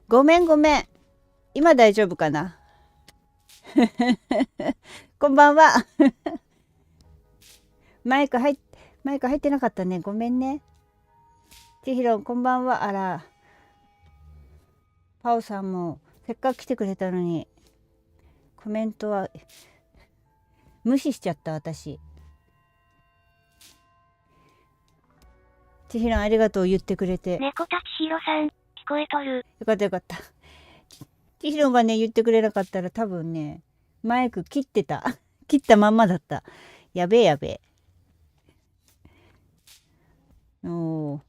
ごめんごめん。今大丈夫かな。こんばんは。マイク入ってなかったね。ごめんね。ちひろんこんばんは。あら。パオさんもせっかく来てくれたのにコメントは無視しちゃった私。ちひろんありがとう言ってくれて。猫たちひろさん聞こえとる。よかったよかった。ちひろんがね言ってくれなかったら多分ねマイク切ってた。切ったまんまだった。やべえやべえ。おー。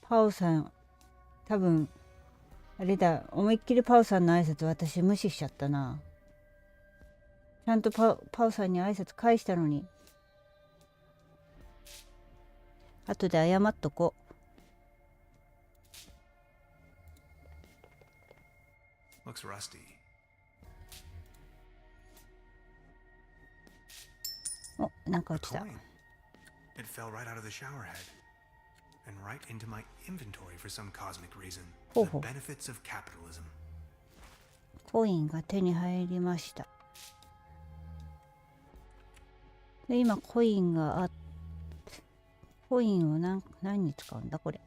パオさん多分あれだ、思いっきりパオさんの挨拶私無視しちゃったな。ちゃんとパオさんに挨拶返したのに。後で謝っとこう。Looks rusty. お、なんか落ちた。It fell right out of the shower head and right into my inventory for some cosmic reason. The benefits of capitalism. コインが手に入りました。で今コインがコインを何に使うんだこれ。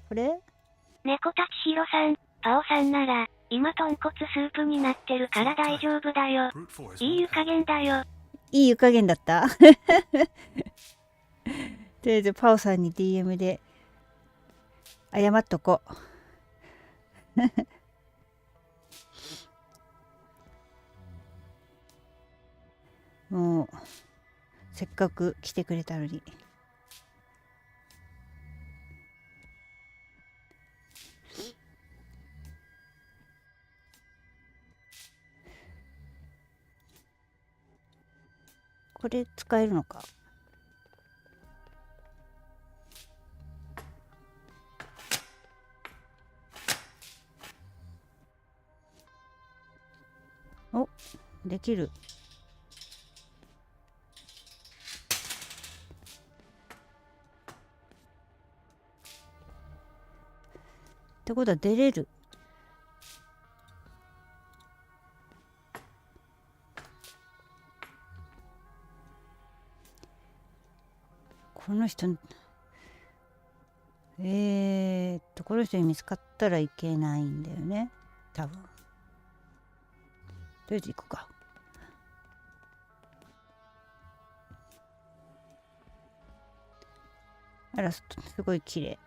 これ？猫たちひろさん、パオさんなら今豚骨スープになってるから大丈夫だよ。いい湯加減だよ。いい湯加減だった。とりあえずパオさんに DM で謝っとこう。もうせっかく来てくれたのに。これ使えるのか。お、できる。ってことは出れる。この人この人に見つかったらいけないんだよね多分。とりあえず行くか。あらすごい綺麗。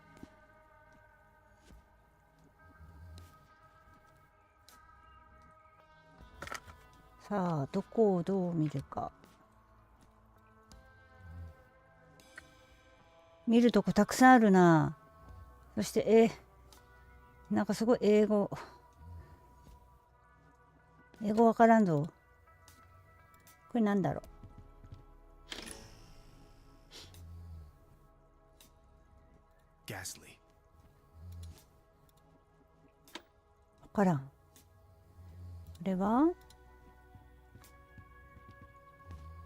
さあどこをどう見るか。見るとこたくさんあるな。そしてなんかすごい英語わからんぞ。これなんだろう。Ghastly. わからん。これは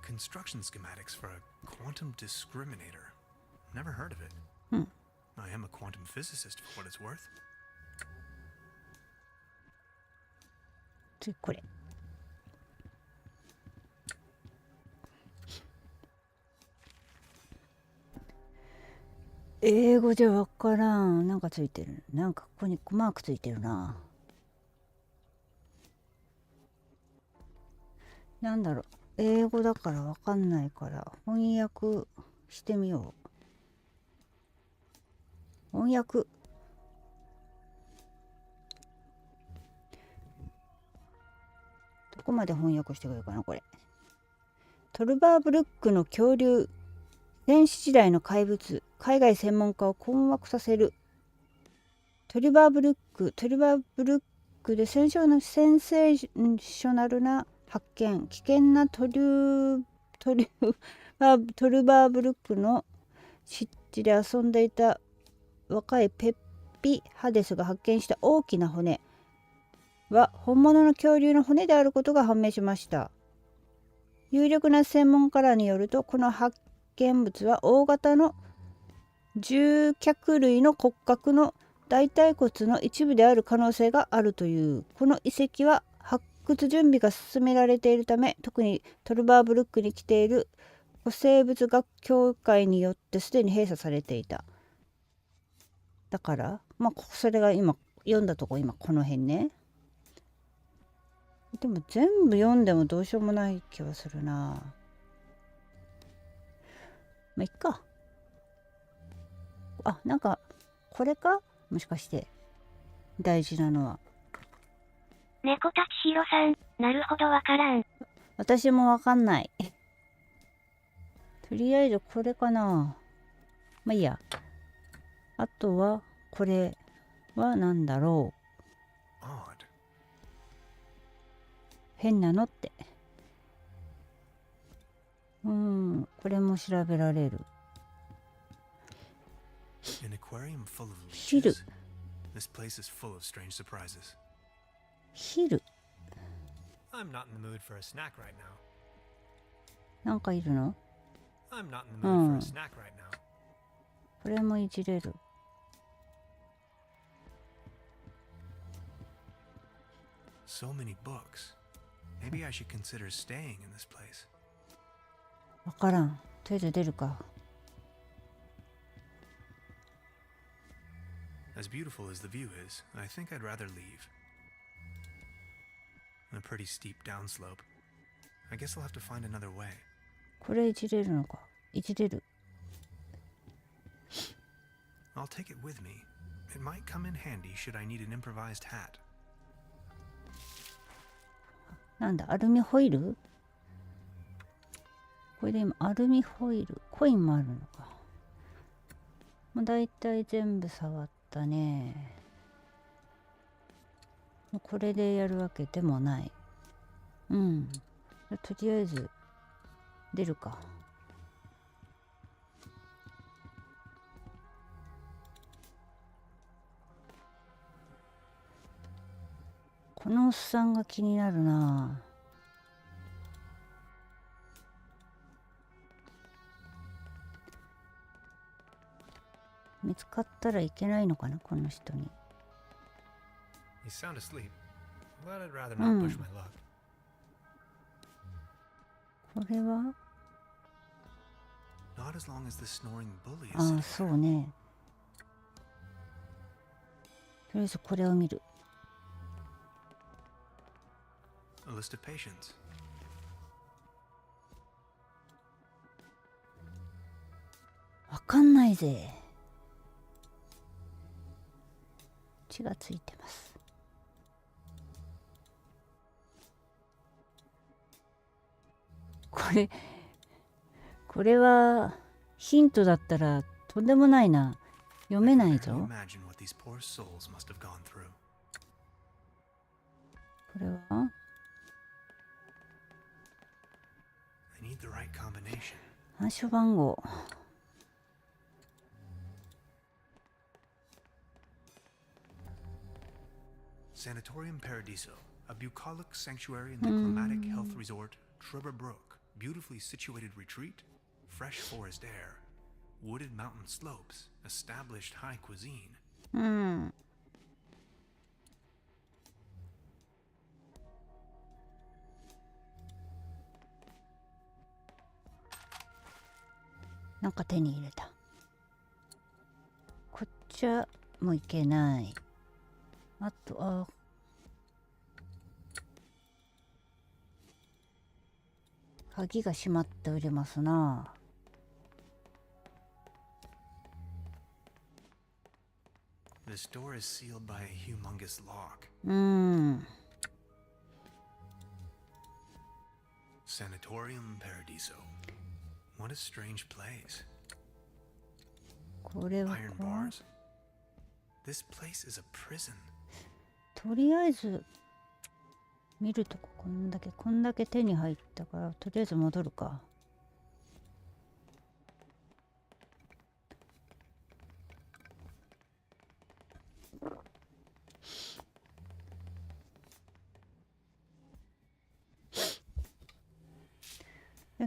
Construction schematics for a quantum discriminator. Never heard of it. I am a quantum physicist for what it's worth. 次これ。英語じゃわからん。なんかついてる。なんかここにマークついてるな。なんだろう。英語だからわかんないから翻訳してみよう。翻訳。どこまで翻訳してくれるかなこれ。トルバーブルックの恐竜。原始時代の怪物。海外専門家を困惑させる。トリバーブルックでセンセーショナルな発見。危険なトルバーブルックの湿地で遊んでいた若いペッピ・ハデスが発見した大きな骨は本物の恐竜の骨であることが判明しました。有力な専門家らによると、この発見物は大型の獣脚類の骨格の大腿骨の一部である可能性があるという。この遺跡は発掘準備が進められているため、特にトルバーブルックに来ている古生物学協会によってすでに閉鎖されていた。だからそれが今読んだとこ、今この辺ね。でも全部読んでもどうしようもない気はするな。いっか。なんかこれか、もしかして大事なのは。猫たちひろさん、なるほどわからん。私もわかんない。とりあえずこれかな。いいや。あとはこれは何だろう。変なのって。これも調べられる。昼。昼。なんかいるの？これもいじれる。So many books. Maybe I should consider staying in this place. わからん。とりあえず出るか。As beautiful as the view is, I think I'd rather leave. A pretty steep downslope. I guess I'll have to find another way. これいじれるのか。いじれる。I'll take it with me. It might come in handy should I need an improvised hat. なんだ、アルミホイル？これで今アルミホイル、コインもあるのか。だいたい全部触ったね。これでやるわけでもない。とりあえず出るか。このおっさんが気になるな。見つかったらいけないのかな、この人に。これはそうね。とりあえずこれを見る。わかんないぜ。血がついてます。これはヒントだったらとんでもないな。読めないぞ。これは暗証番号。Sanatorium Paradiso, a bucolic sanctuary and diplomatic health resort, Truberbrook, beautifully situated retreat, fresh forest air, wooded mountain slopes, established high cuisine. なんか手に入れた。こっちはもういけない。あと鍵が閉まっておりますな。This door is sealed by a humongous lock. Sanatorium Paradiso. What a strange place. これは Iron bars. This place is a prison. とりあえず見るとこんだけ手に入ったから、とりあえず戻るか。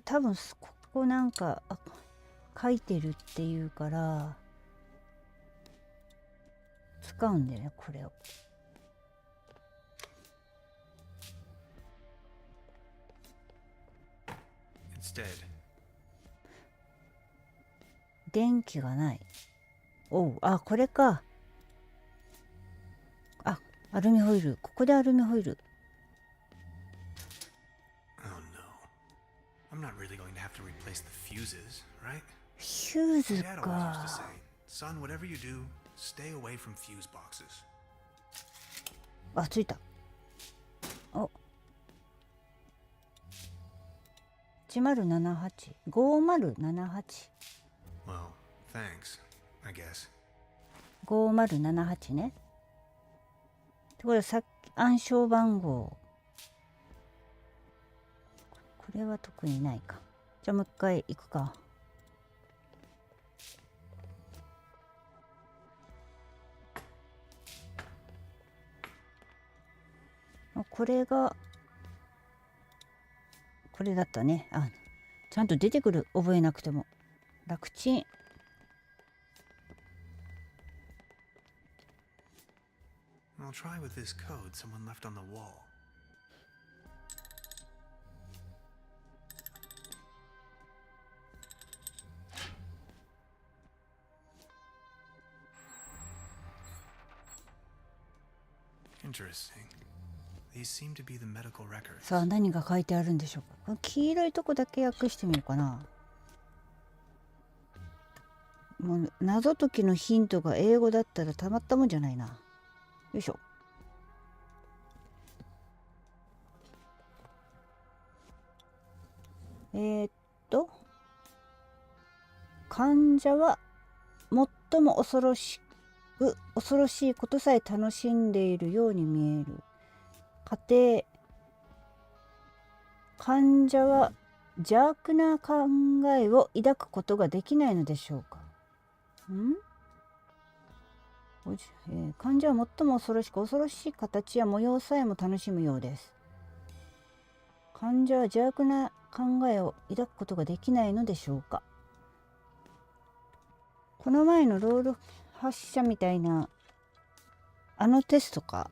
多分ここなんか書いてるっていうから使うんだよね、これを。電気がない。おう、あ、これか。あ、アルミホイル。ここでアルミホイル。I'm not really going to have to replace the fuses, right? ヒューズ Dad always used to か。 say, son, whatever you do, stay away from fuse boxes. あ、ついた。お。1078。5078。Well, thanks, I guess. 5078ね。ってことはさっき暗証番号。これは特にないか。じゃあもう一回行くか。これがこれだったね。あ、ちゃんと出てくる。覚えなくても。楽ちん。I'll try with this code someone left on the wall. Interesting. These seem to be the medical records. さあ何が書いてあるんでしょうか。この黄色いとこだけ訳してみようかな。もう謎解きのヒントが英語だったらたまったもんじゃないな。よいしょ。患者は最も恐ろしいことさえ楽しんでいるように見える。家庭。患者は邪悪な考えを抱くことができないのでしょうか。患者は最も恐ろしい形や模様さえも楽しむようです。患者は邪悪な考えを抱くことができないのでしょうか。この前のロール発射みたいなあのテストか。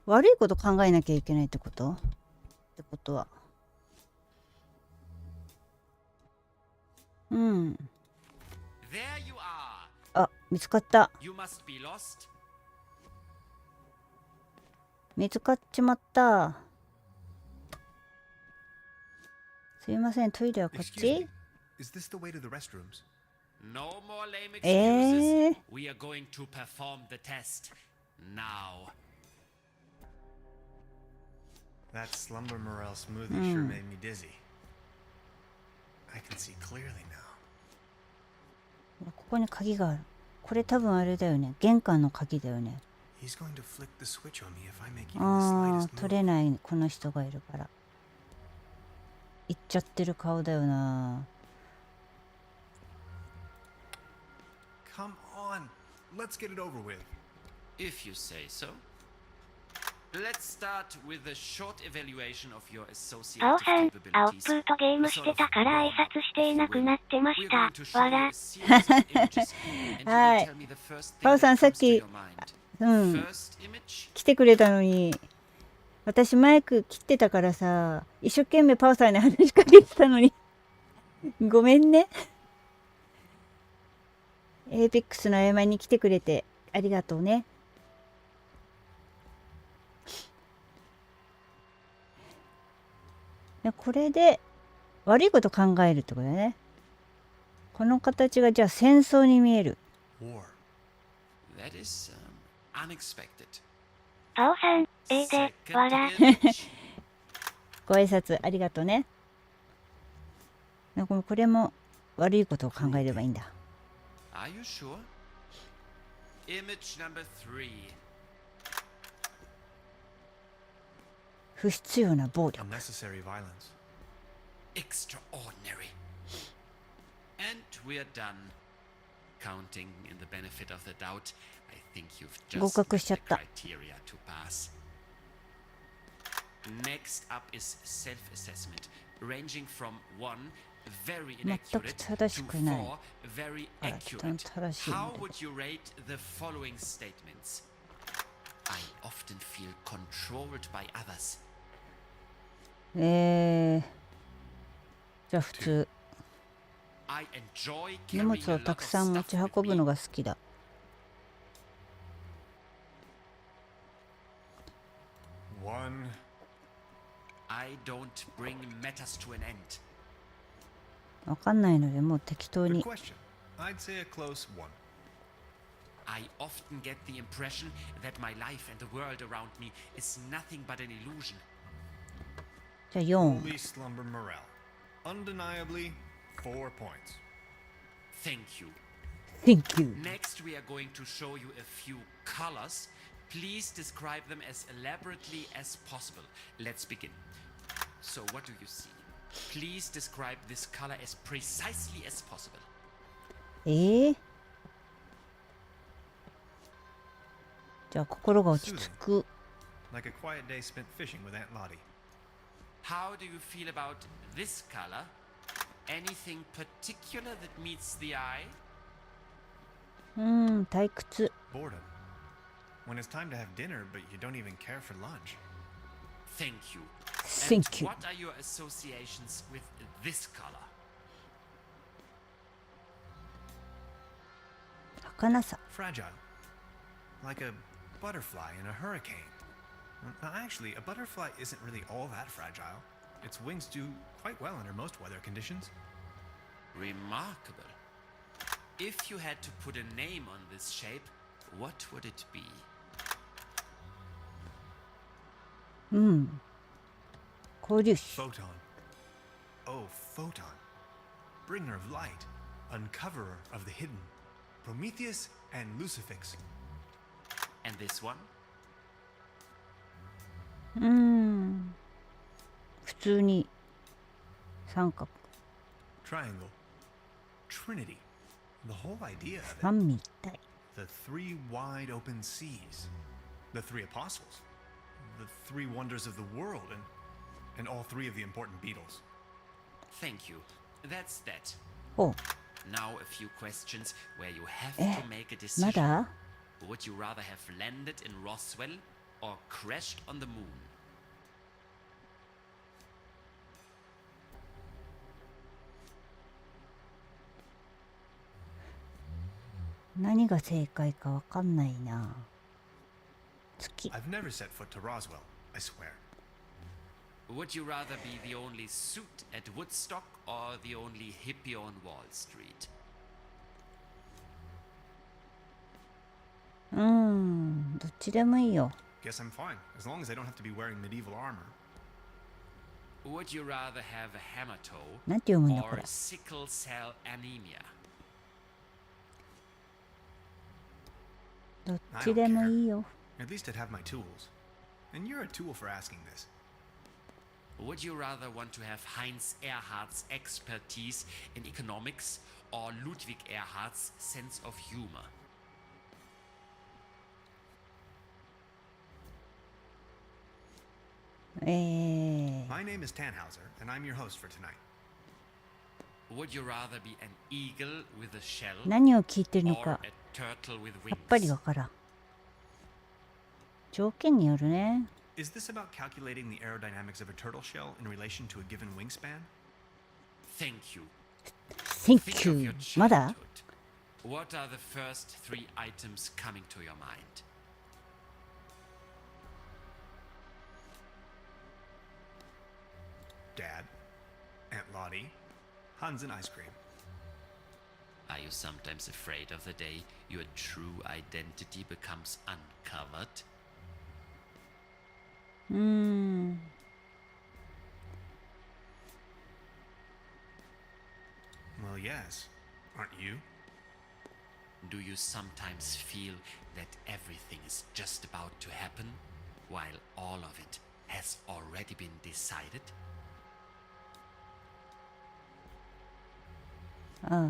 悪いこと考えなきゃいけないってこと？ってことは。うん。あ、見つかった。見つかっちまった。すいません、トイレはこっち？Is this the way to the restrooms? No more lame excuses. We are going to perform the test now. That slumber morale smoothie sure made me dizzy. I can see clearly now. ここに鍵がある。これ多分あれだよね。玄関の鍵だよね。He's going to flick the switch on me if I make even the ああ、 slightest 取れ move. ないこの人がいるから。行っちゃってる顔だよな。Come on, let's get it over with. If you say so. Let's start with a short evaluation of your associative パオさん、青っ capabilities. ぷーとゲームしてたから挨拶していなくなってまし We're た。 going to show わ you ら a。series of images, and you will はい。 tell me the first thing パオさん that さっ comes to き your mind. うん、 First image. 来てくれたのに、私マイク切ってたからさ、一生懸命パオさんに話しかけてたのにごめんね。エーペックスの合間に来てくれてありがとうね。これで悪いこと考えるってことだね。この形がじゃあ戦争に見える。 War. That is unexpected. パオさん、で、わ Second ら。 image. ご挨拶ありがとうね。これも悪いことを考えればいいんだ。Are you sure? Image number 3. 不必要な暴力。 Unnecessary violence. Extraordinary. And we're done. Counting in the benefit of the doubt, I think you've 合 just 格し met ちゃっ the た。 criteria to pass. Next up is self-assessment, ranging from 1 very 全く inaccurate 正し to くない。 4 very あら、 accurate. 正しいんだ How けど。 would you rate the following statements? I often feel controlled by others. じゃあ普通。 I enjoy 荷 carrying 物 a を lot た of くさん持 stuff ち with 運ぶ me. のが好きだ。One. I don't bring matters to an end. わかんないのでもう適当 Good に。 question. I'd say a close one. I often get the impression that my life and the world around me is nothing but an illusion. じゃあ4。 Holy slumber morale. Undeniably, 4 points. Thank you. Thank you. Next, we are going to show you a few colors. Please describe them as elaborately as possible. Let's begin. So, what do you see? Please describe this color as precisely as possible. じゃあ心が落ち着く。 Like a quiet day spent fishing with Aunt Lottie. How do you feel about this color? Anything particular that meets the eye? 退屈。 Boredom. When it's time to have dinner, but you don't even care for lunch. Thank you. Thank you. What are your associations with this color? 儚さ。 Fragile. Like a butterfly in a hurricane. Actually, a butterfly isn't really all that fragile. Its wings do quite well under most weather conditions. Remarkable. If you had to put a name on this shape, what would it be? 交流種。 Photon. Oh, photon. Bringer of light. Uncoverer of the hidden. Prometheus and Lucifix. And this one? 普通に三角。 Triangle. Trinity. The whole idea of it. 三みたい。 The 3 wide open seas. The 3 apostles. The 3 wonders of the world. And all 3 of the important beetles. Thank you. That's that. お、 Now a few questions where you have to make a ま decision. だ Would you rather have landed in Roswell or crashed on the moon? 何が正解かわかんないな。月。 I've never set foot to Roswell, I swear. Would you rather be the only suit at Woodstock or the only hippie on Wall Street? どっちでもいいよ。 Guess I'm fine, as long as I don't have to be wearing medieval armor. Would you rather have a hammer toe なんて読むんだこ or れ。 sickle cell anemia? どっちでもいいよ。 At least I'd have my tools. And you're a tool for asking this. Would you rather want to have Heinz Erhardt's expertise in economics or Ludwig Erhardt's sense of humor? My name is Tannhauser, and I'm your host for tonight. Would you rather be an eagle with a shell 何を聞いてるの or か a turtle with やっぱり wings? わからん。条件によるね。 Is this about calculating the aerodynamics of a turtle shell in relation to a given wingspan? Thank you. Thank Think of you. your まだ childhood. What are the first 3 items coming to your mind? Dad, Aunt Lottie, Hans and ice cream. Are you sometimes afraid of the day your true identity becomes uncovered? Well, yes. Aren't you? Do you sometimes feel that everything is just about to happen, while all of it has already been decided?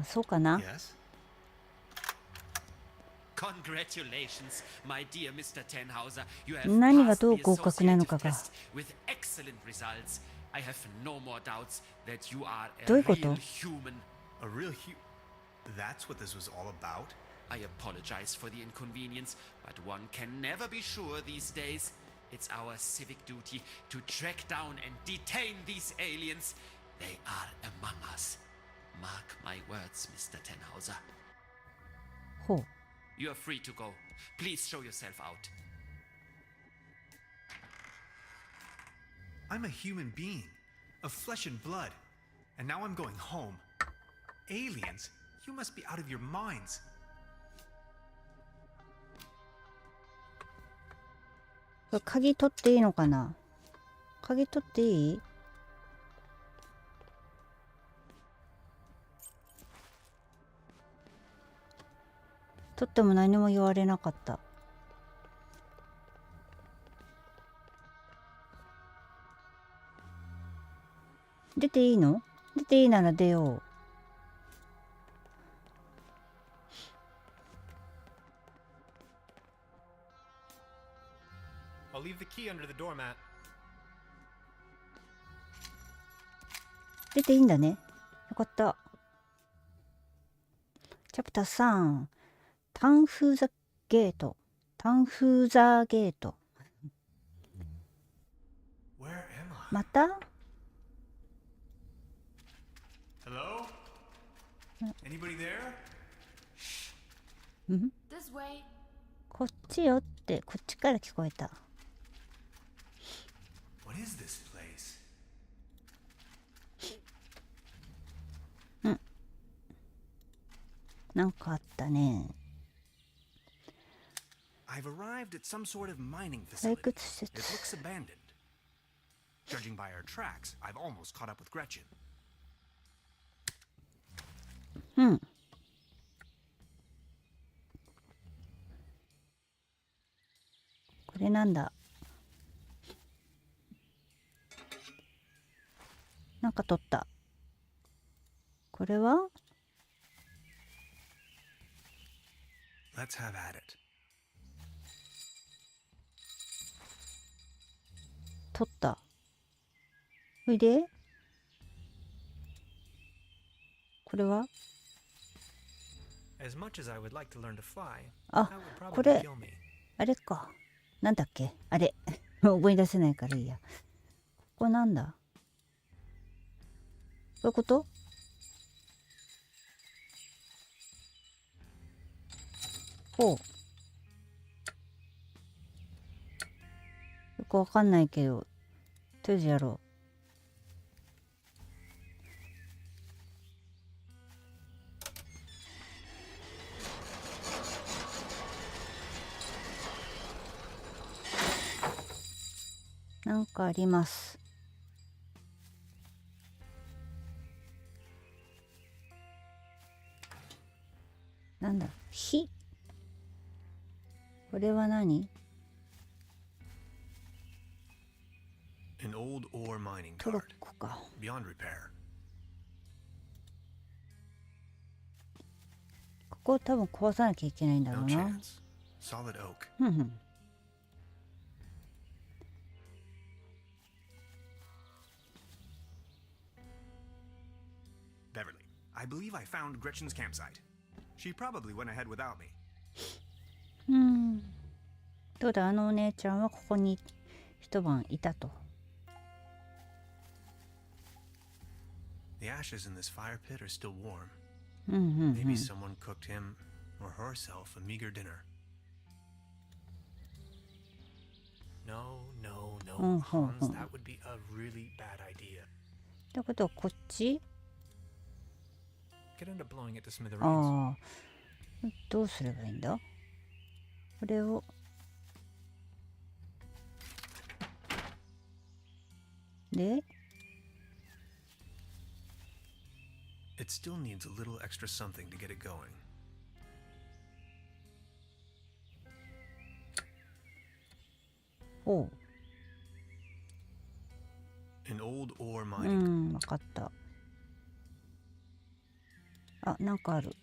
そうかな。 Yes. Congratulations, my dear Mr. Tannhauser. You have 何が passed どう the 合格なのか associative が。 test with excellent results. I have no more doubts that you are a どういうこと？ real human. A real That's what this was all about? I apologize for the inconvenience, but one can never be sure these days. It's our civic duty to track down and detain these aliens. They are among us. Mark my words, Mr. Tannhauser. ほう。 You are free to go. Please show yourself out. I'm a human being, of flesh and blood. And now I'm going home. Aliens? You must be out of your minds. これ鍵取っていいのかな？鍵取っていい？取っても何も言われなかった。出ていいの？出ていいなら出よう。I'll leave the key under the doormat. 出ていいんだね。よかった。チャプター3。タンフーザゲート。タンフーザーゲート。 Where am I? また？ Hello? Anybody there? This way. こっちよって、こっちから聞こえた。What is this place? なんかあったね。 I've arrived at some sort of mining 採 facility. 掘施 It 設。 looks abandoned. Judging by our tracks, I've almost caught up with Gretchen. うん。これなんだ？なんか取った。これは？ Let's have at it. 取った。おいで。これは？ As much as I would like to learn to fly, あ、 that would こ probably れ kill me. あれか。なんだっけ？あれ。思い出せないからいいや。ここなんだ？どういうこと？ほう。よくわかんないけど、とりあえずやろう。なんかあります。なんだ？火。これは何？ An old ore mining トロッ cart, クか。 beyond repair. ここを多分壊さなきゃいけないんだろ No うな。 chance. Solid oak. ふんふん。 Beverly, I believe I found Gretchen's campsite. She probably went ahead without me. うん。どうだ、あのお姉ちゃんはここに一晩いたと。 The ashes in this fire pit are still warm. うんうんう Maybe ん。 someone cooked him or herself a meager dinner. No, no, no, Hans, that would be a really bad idea. ってことはこっち？ Could end up blowing it to smithereens. ああ。どうすればいいんだ？これを。で、 It still needs a little extra something to get it going. おう。 An old ore う mining. ん、わかった。あ、なんかある。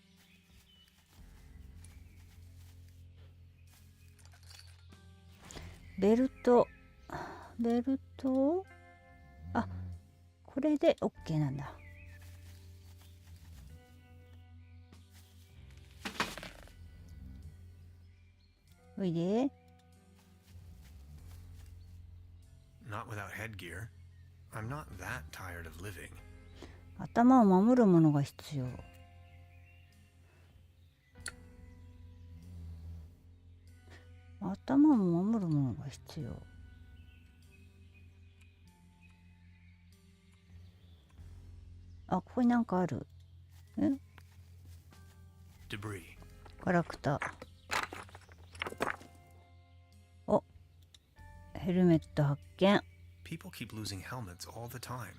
ベルト。ベルト？あ、これで OK なんだ。おいで。 Not without headgear. I'm not that tired of living. 頭を守るものが必要。頭を守るものが必要。あ、ここになんかある。Debris. ガラクタ。お、ヘルメット発見。 People keep losing helmets all the time.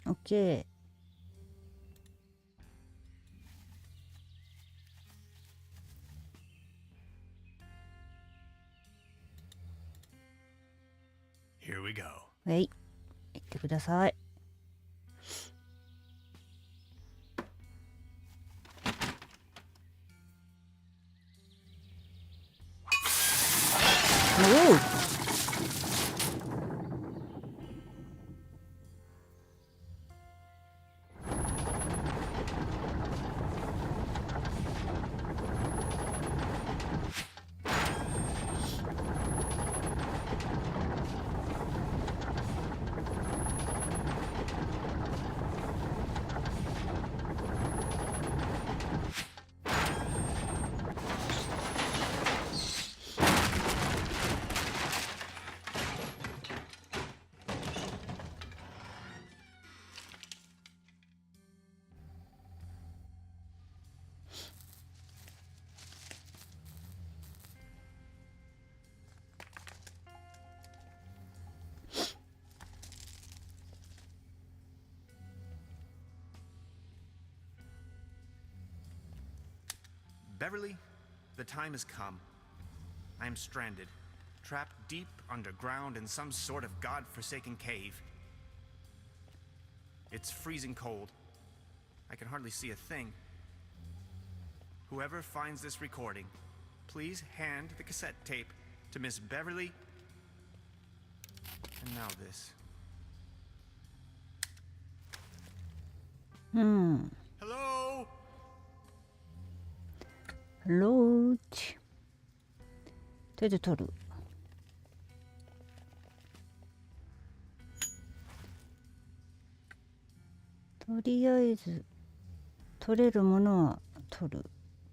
OK。Here we go. はい、行ってください。おお。Beverly, the time has come. I am stranded, trapped deep underground in some sort of god-forsaken cave. It's freezing cold. I can hardly see a thing. Whoever finds this recording, please hand the cassette tape to Miss Beverly. And now this. Hello? ローチ。とりあえず取る。とりあえず取れるものは取る。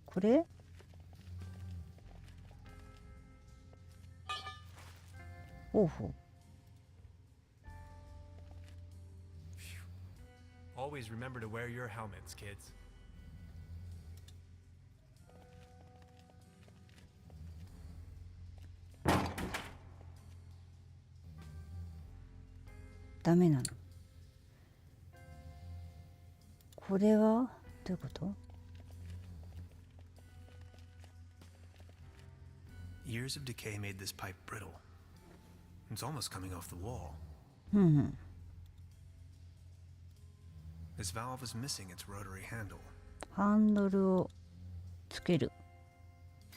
これほうほう。 Always remember to wear your helmets, kids. ダメなの。これはどういうこと？ Years of decay made this pipe brittle. It's almost coming off the wall. This valve is missing its rotary handle. ハンドルをつける。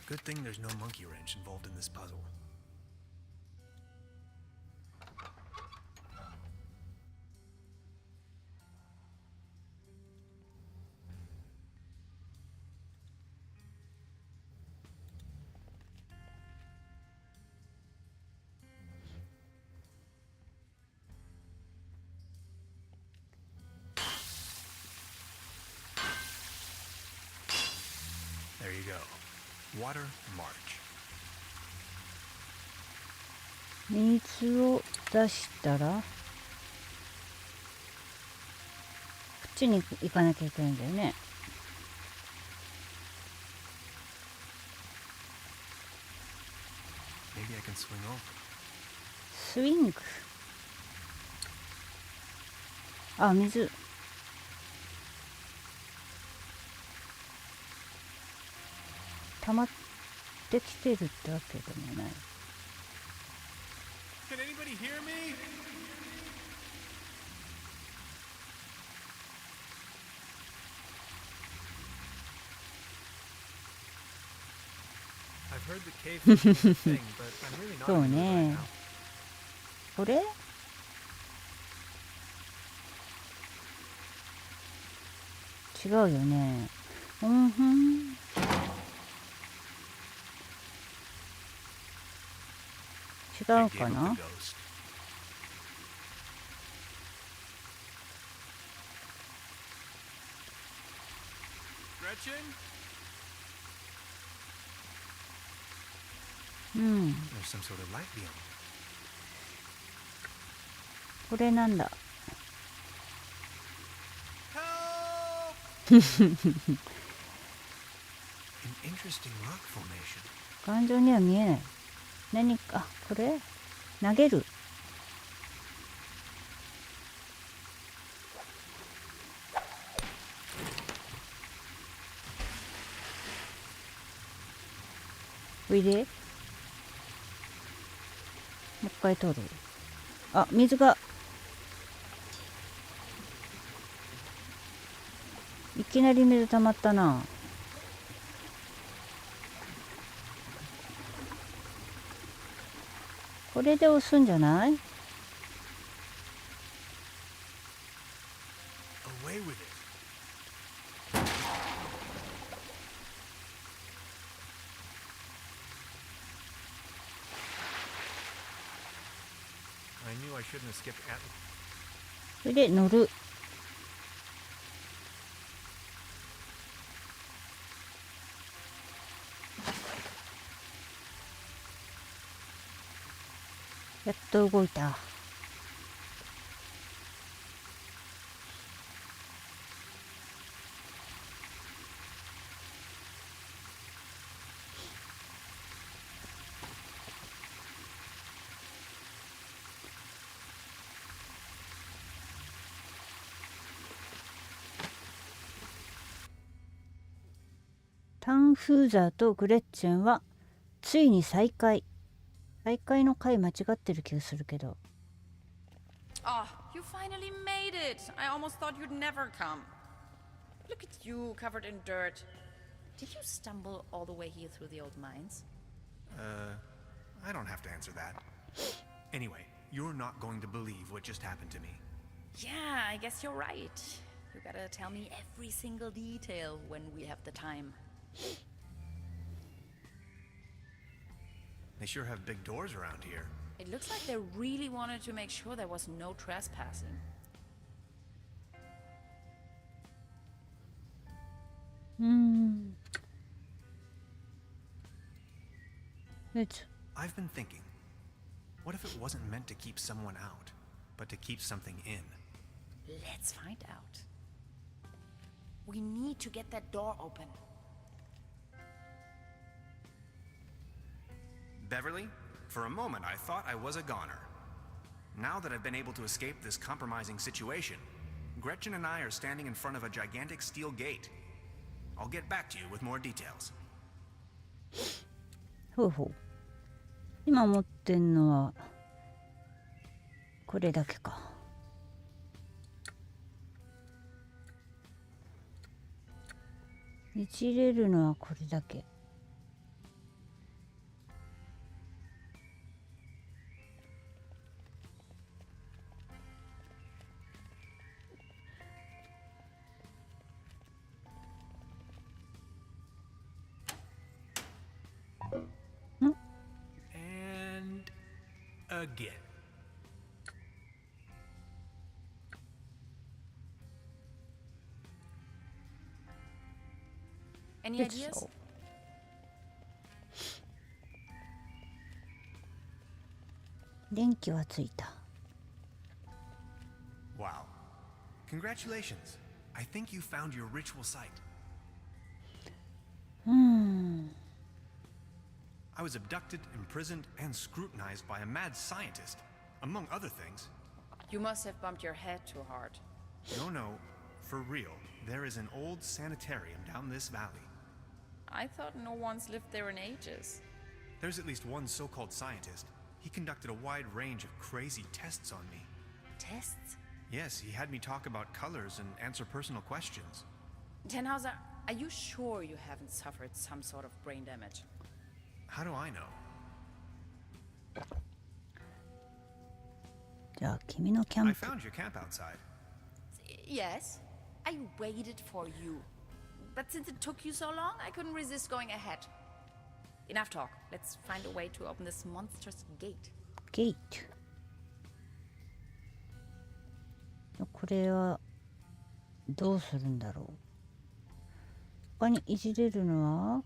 Good thing there's no monkey wrench involved in this puzzle. There you go. Water March. 水を出したらこっちに行かなきゃいけないんだよね。Maybe I can swing over. スイング。あ、水。溜まってきてるってわけでもない。 Can anybody hear me? I've heard the cave fish is a thing, but I'm really not そう into it right ね。 now. これ違うよね。うんふん。違うか Game of な。 the Ghost. Gretchen? うん。 There's some sort of light beyond. これなんだ。 Help! An interesting rock formation. 頑丈には見えない。何か、これ投げる。おいで。もう一回取る。あ、水が。いきなり水溜まったな。これで押すんじゃない？ Away with it. I knew I shouldn't have skipped at. それで乗る。やっと動いた。タンフーザーとグレッチェンはついに再会。再会の回間違ってる気がするけど。 Oh, you finally made it! I almost thought you'd never come. Look at you, covered in dirt. Did you stumble all the way here through the old mines? I don't have to answer that. Anyway, you're not going to believe what just happened to me. Yeah, I guess you're right. You gotta tell me every single detail when we have the time. They sure have big doors around here. It looks like they really wanted to make sure there was no trespassing. 'I've been thinking, what if it wasn't meant to keep someone out, but to keep something in? Let's find out. We need to get that door open. Beverly, for a moment I thought I was a goner. Now that I've been able to escape this compromising situation, Gretchen and I are standing in front of a gigantic steel gate. I'll get back to you with more details. ほうほう。今持ってんのはこれだけか。いじれるのはこれだけ。And again. Any ideas? 電気はついた。 Wow. Congratulations. I think you found your ritual site. I was abducted, imprisoned, and scrutinized by a mad scientist, among other things. You must have bumped your head too hard. No, for real. There is an old sanitarium down this valley. I thought no one's lived there in ages. There's at least one so-called scientist. He conducted a wide range of crazy tests on me. Tests? Yes, he had me talk about colors and answer personal questions. Tenhauser, are you sure you haven't suffered some sort of brain damage? How do I know? じゃあ君のキャ I ンプ。 found your camp outside. Yes, I waited for you. But since it took you so long, I couldn't resist going ahead. Enough talk. Let's find a way to open this monstrous gate. ゲート。これはどうするんだろう。他にいじれるのは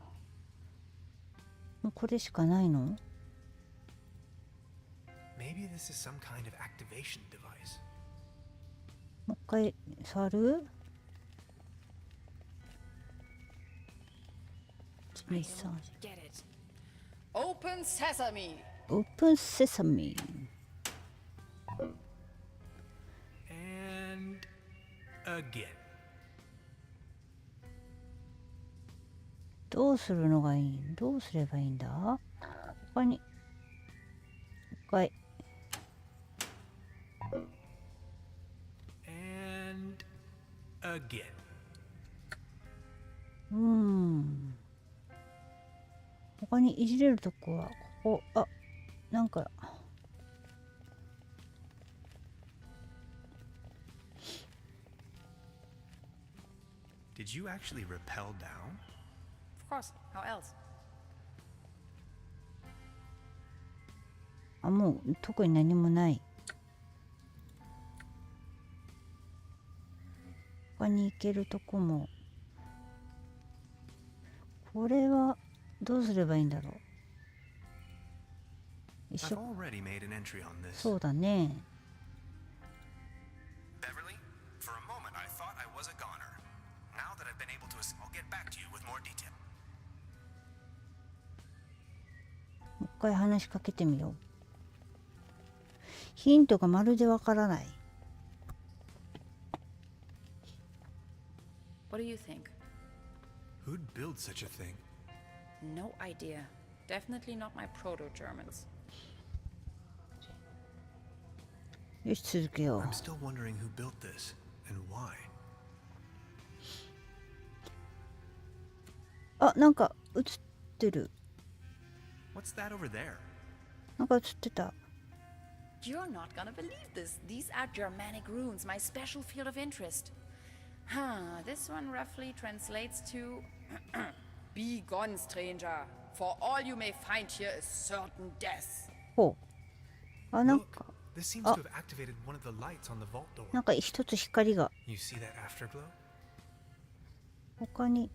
もうこれしかないの？ Maybe this is some kind of activation device. もう一回触る？ I don't get it. Open sesame. オープンセサミ。 And again. どうするのがいい？どうすればいいんだ？他に一回。 And again. 他にいじれるとこはここ。あ、なんかDid you actually rappel down? Of course. How else? あ、もう特に何もない。他に行けるとこも。これはどうすればいいんだろう。一 I've 緒。 already made an entry on this. そうだね。 Beverly, for a moment I thought I was a goner. Now that I've been able to, I'll get back to you with more detail. もう一回話しかけてみよう。ヒントがまるでわからない。 What do you think? Who'd build such a thing? No idea. Definitely not my proto-Germans. よし、続けよう。 I'm still wondering who built this and why. あ、なんか映ってる。 What's that over there? なんか映ってた。 You're not gonna believe this. These are Germanic runes, my special field of interest. This one roughly translates to Be gone, stranger. For all you may find here is certain death. ほう。あ、なん Look, か this seems to have activated one of the lights on the vault door. なんか一つ光が You see that afterglow? 他に。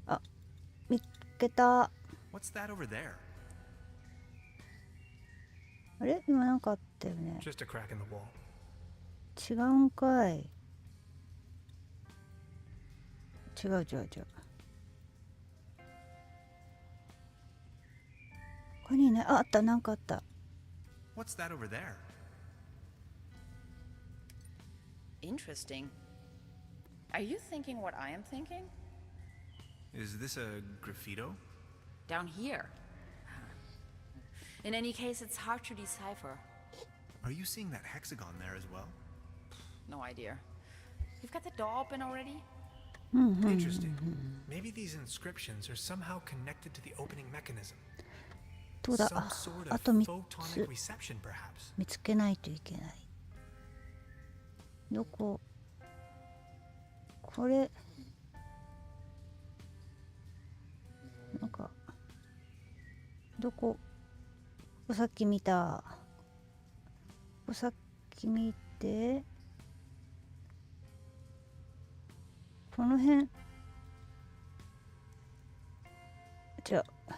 あ、見つけた。 What's that over there? あれ今なんかあったよね。 Just a crack in the wall. 違うんかい。違う。他にね、あった、なんかあった。 What's that over there? Interesting. Are you thinking what I am thinking? Is this a graffito? Down here. In any case, it's hard to decipher. Are you seeing that hexagon there as well? No idea. You've got the door open already? Interesting. Maybe these inscriptions are somehow connected to the opening mechanism. どうだ。 Some あ、 sort あ of と3 photonic つ reception, perhaps. 見つけないといけない。どこ？これなんかどこ？さっき見た。さっき見て。この辺。じゃあ。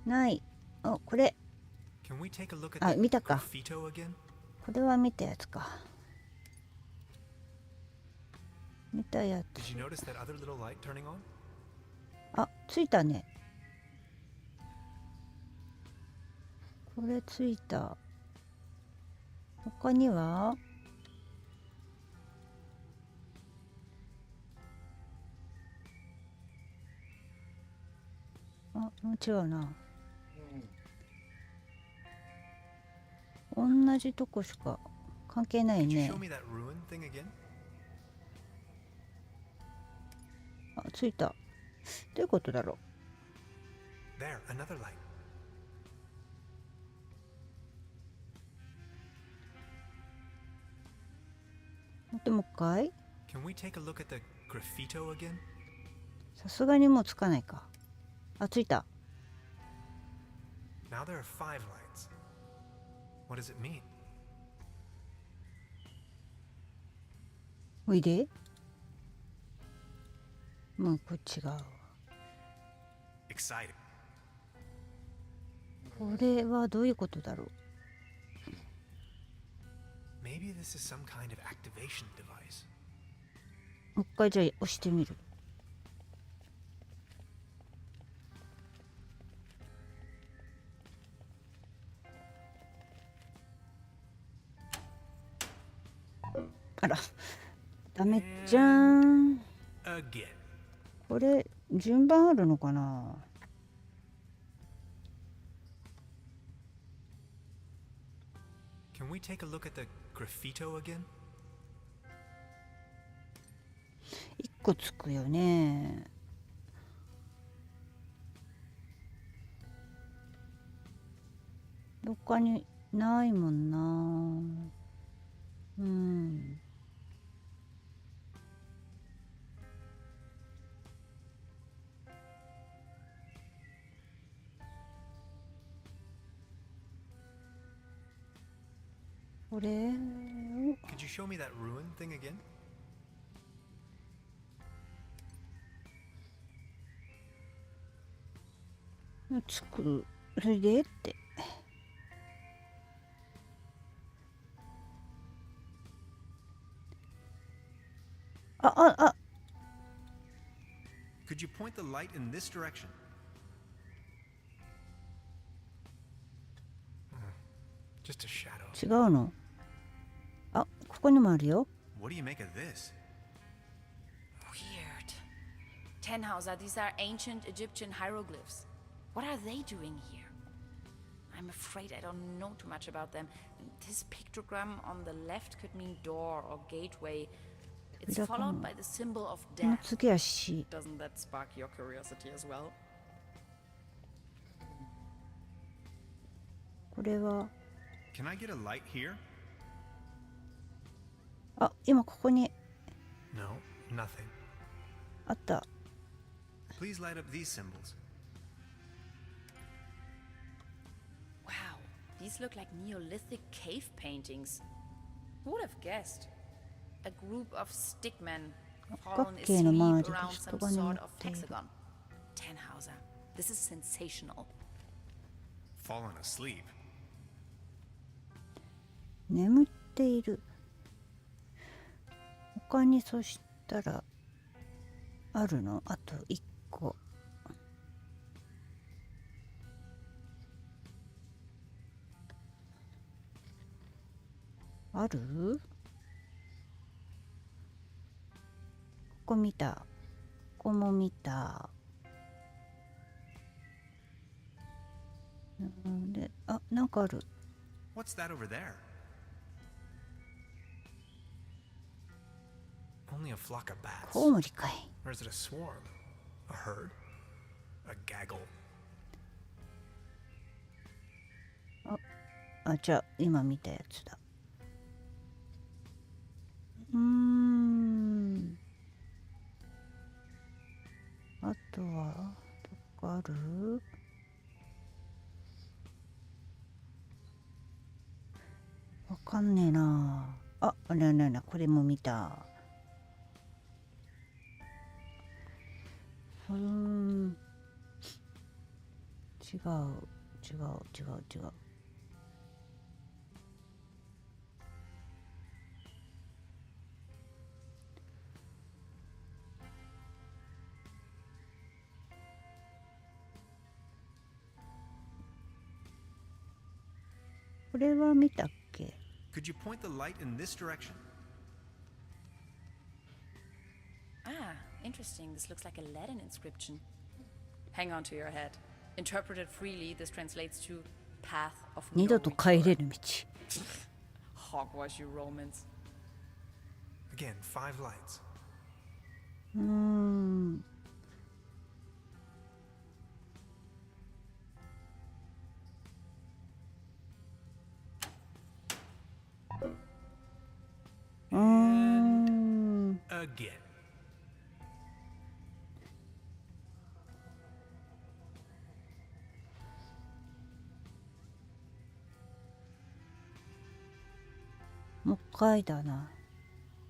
ない。あ、これ。 Can we take a look at あ、 the 見たか。 graffito again? これは見たやつか。見たやつ。 Did you notice that other little light turning on? あ、ついたね。これついた。他にはあ、違うな。同じとこしか関係ない Could you ね show。me that ruin thing again? あ、ついた。どういうことだろ There, another light. 待って、もう一回。 Can we take a look at the graffito again? さすがにもうつかないか。あ、ついた。 Now there are 5 lights. What does it mean? おいで。もうこっちが。 Exciting. これはどういうことだろう。 Maybe this is some kind of activation device. もう一回じゃあ押してみる。あら、ダメじゃん。 Again. これ順番あるのかな。 Can we take a look at the graffito again? 一個つくよね。どっかにないもんな。うん。これ Could you show me that ruin thing again? つく。それでって。あ。 Could you point the light in this direction? Just a shadow. 違うの。あ、ここにもあるよ。 What do you make of this? Weird. Tannhauser, these are ancient Egyptian hieroglyphs. What are they doing here? I'm afraid I don't know too much about them. This pictogram on the left could mean door or gateway. It's followed by the symbol of この death. 次はし。 Doesn't that spark your curiosity as well? これは。 Can I get a light here? あ、今ここに No, nothing. あった。 Please light up these symbols. Wow, these look like Neolithic cave paintings. Who would have guessed? A group of stickmen fallen 角形の周 asleep りで around 人 some が眠 sort っ of ている。 hexagon. Tannhauser, this is sensational. Fallen asleep. 眠っている。他にそしたらあるの？あと1個。ある？ここ見た。ここも見た。で、あ、なんかある。 What's that over there? Only a flock of bats. コウモリかい。 Or is it a swarm? A herd? A gaggle? あ、じゃあ今見たやつだ。あとはどこある？わかんねえな。あ、これも見た。違う。これは見たっけ？ Could you point the light in this direction? Ah, interesting. This looks like a Latin inscription. Hang on to your head. Interpreted freely, this translates to path of 二 no 度と帰れ return. る道。 Hogwash, you Romans. Again, 5 lights. again. もう一回だな。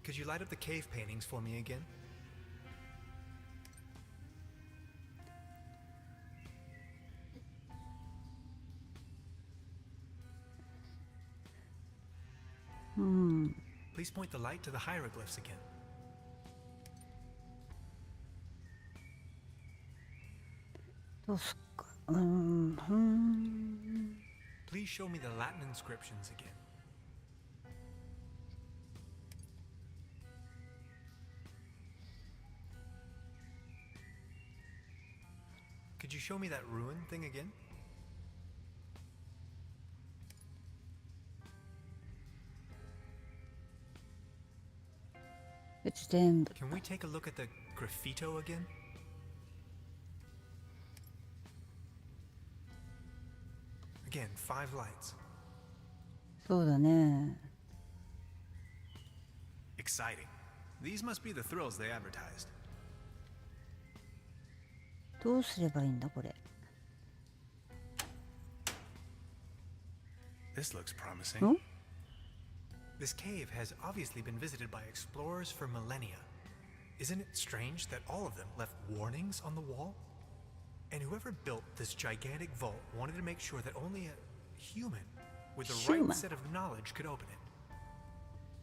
Could you light up the cave paintings for me again? うん。 Please point the light to the hieroglyphs again. どうすっか。うん。 Please show me the Latin inscriptions again. Could you show me that ruin thing again? Then Can we take a look at the graffito again? Again, 5 lights. そうだね。 Exciting. These must be the thrills they advertised. どうすればいいんだこれ。 This looks promising. Huh? This cave has obviously been visited by explorers for millennia. Isn't it strange that all of them left warnings on the wall? And whoever built this gigantic vault wanted to make sure that only a human with the right set of knowledge could open it.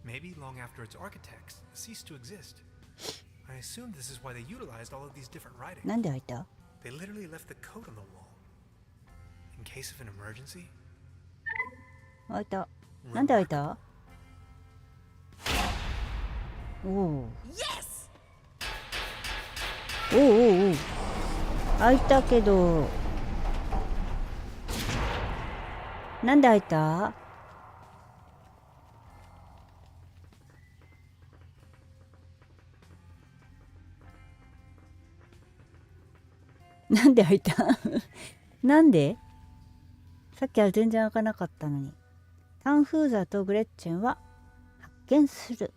Maybe long after its architects ceased to exist. I assume this is why they utilized all of these different writings. なんで開いた？ They literally left the code on the wall. In case of an emergency? 開いた。なんで開いた？おお。Yes! おうおうおう。開いたけど。なんで開いた？なんで開いた？なんで？さっきは全然開かなかったのに。タンフーザーとグレッチェンは発見する。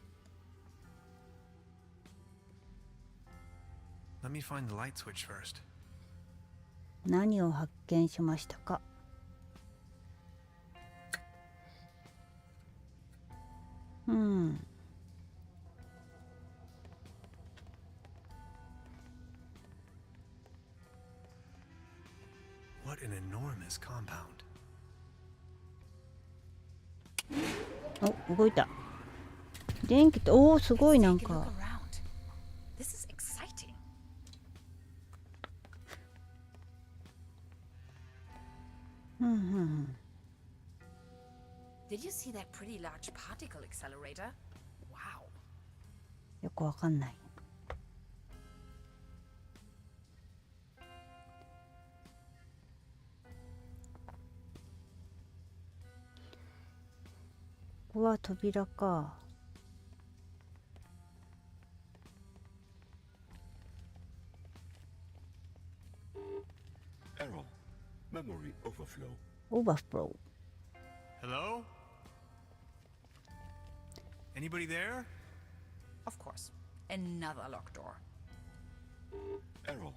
Let me find the light switch first. 何を発見しましたか？うん。What an enormous compound. お、動いた。電気って、おお、すごいなん Take a か。 look around. This is exciting. うんうんうん。 Did you see that pretty large particle accelerator? Wow. よくわかんない。ここは扉か。Error. Memory overflow. オーバーフロ Hello? Anybody there? Of course. Another locked door. Error.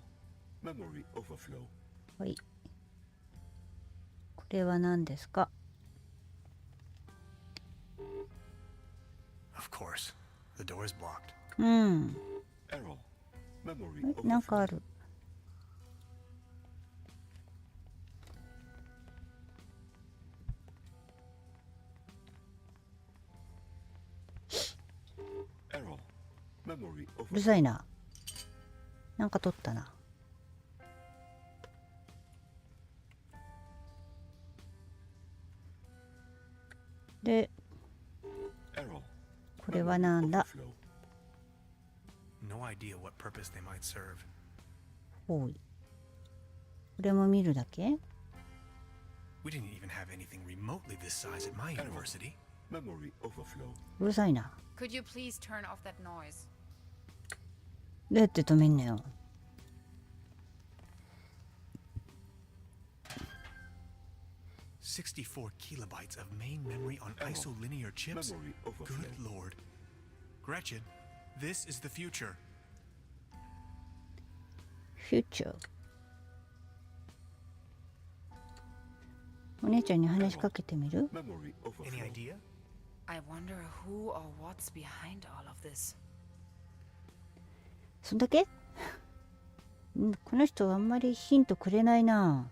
Memory overflow. ー。はい。これは何ですか？ Of course. The door is blocked. うん。 Error. Memory え、なんか overflow. ある。 Error. Memory うる overflow. さいな。なんか取ったな。で、 Error. これはなんだ？ Overflow. No idea what purpose they might serve. ほい。これも見るだけ？ We didn't even have anything remotely this size at my university. Memory overflow. うるさいな。 Could you please turn off that noise? どうやって止めんのよ。 64 kilobytes of main memory on isolinear chips? Memory overflow. Good lord. Gretchen, This is the future. フューチャー。お姉ちゃんに話しかけてみる？ Memory Any overflow. idea? I wonder who or what's behind all of this. そんだけ？この人あんまりヒントくれないな。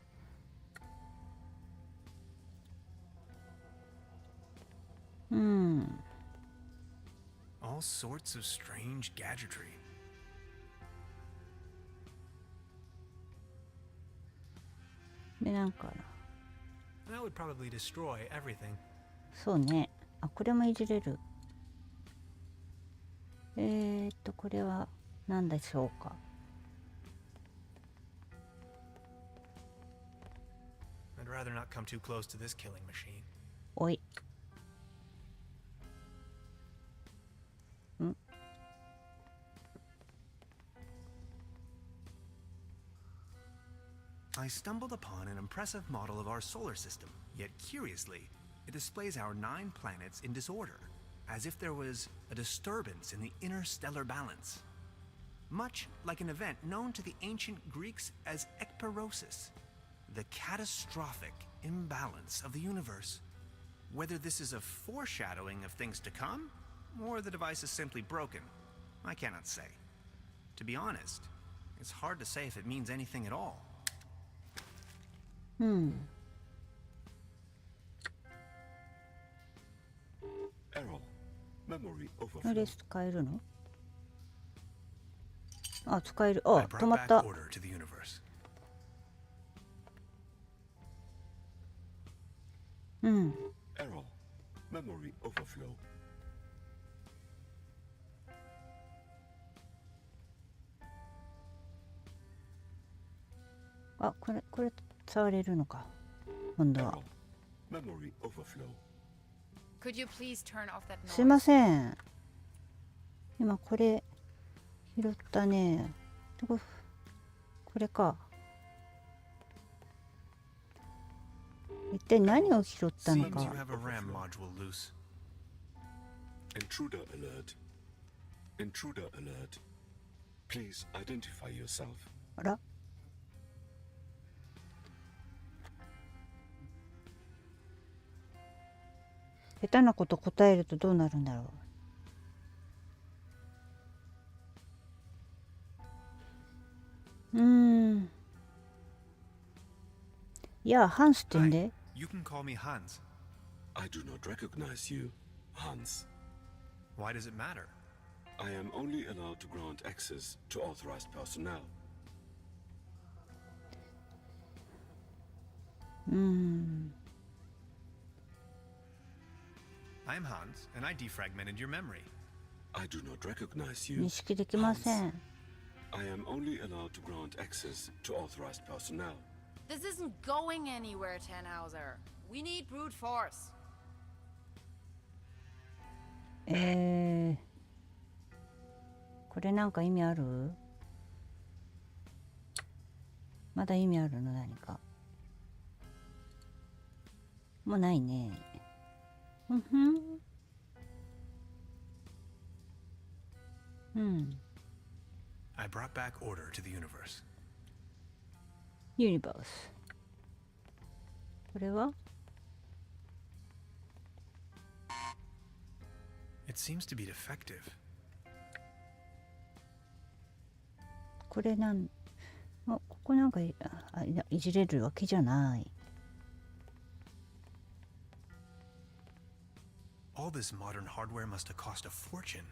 All sorts of strange gadgetry. で、なんかな。 That would probably destroy everything. そうね。あ、これもいじれる。これは何でしょうか。I'd rather not come too close to this killing machine. おい。I stumbled upon an impressive model of our solar system, yet curiously, it displays our 9 planets in disorder, as if there was a disturbance in the interstellar balance. Much like an event known to the ancient Greeks as ekpyrosis, the catastrophic imbalance of the universe. Whether this is a foreshadowing of things to come, or the device is simply broken, I cannot say. To be honest, it's hard to say if it means anything at all. Error. Memory あ overflow. れ使えるの？あ、使える。あ、 I 止 brought まっ back た。 order to the universe. うん。 Error. Memory overflow. あ、これ触れるのか。今度は。 Error. Memory overflow. Could you please turn off that すいま noise? せん。今これ拾ったね。これか。一体何を拾ったの Seems か。 you have a RAM module loose. Intruder alert. Intruder alert. Please identify yourself. あら。下手なこと答えるとどうなるんだろう。いや、ハンスって言うんで。 You can call me Hans. I do not recognize you, Hans. Why does it matter? I am only allowed to grant access to authorized personnel. I'm Hans, and I defragmented your memory. I do not recognize you. 認識できません。 I am only allowed to grant access to authorized personnel. This isn't going anywhere, Tannhauser. We need brute force. これなんか意味ある？まだ意味あるの何か？もうないね。I brought back order to the universe. ユニバース。これは？ It seems to be defective. これここなんかいじれるわけじゃない。 All this modern hardware must have cost a fortune.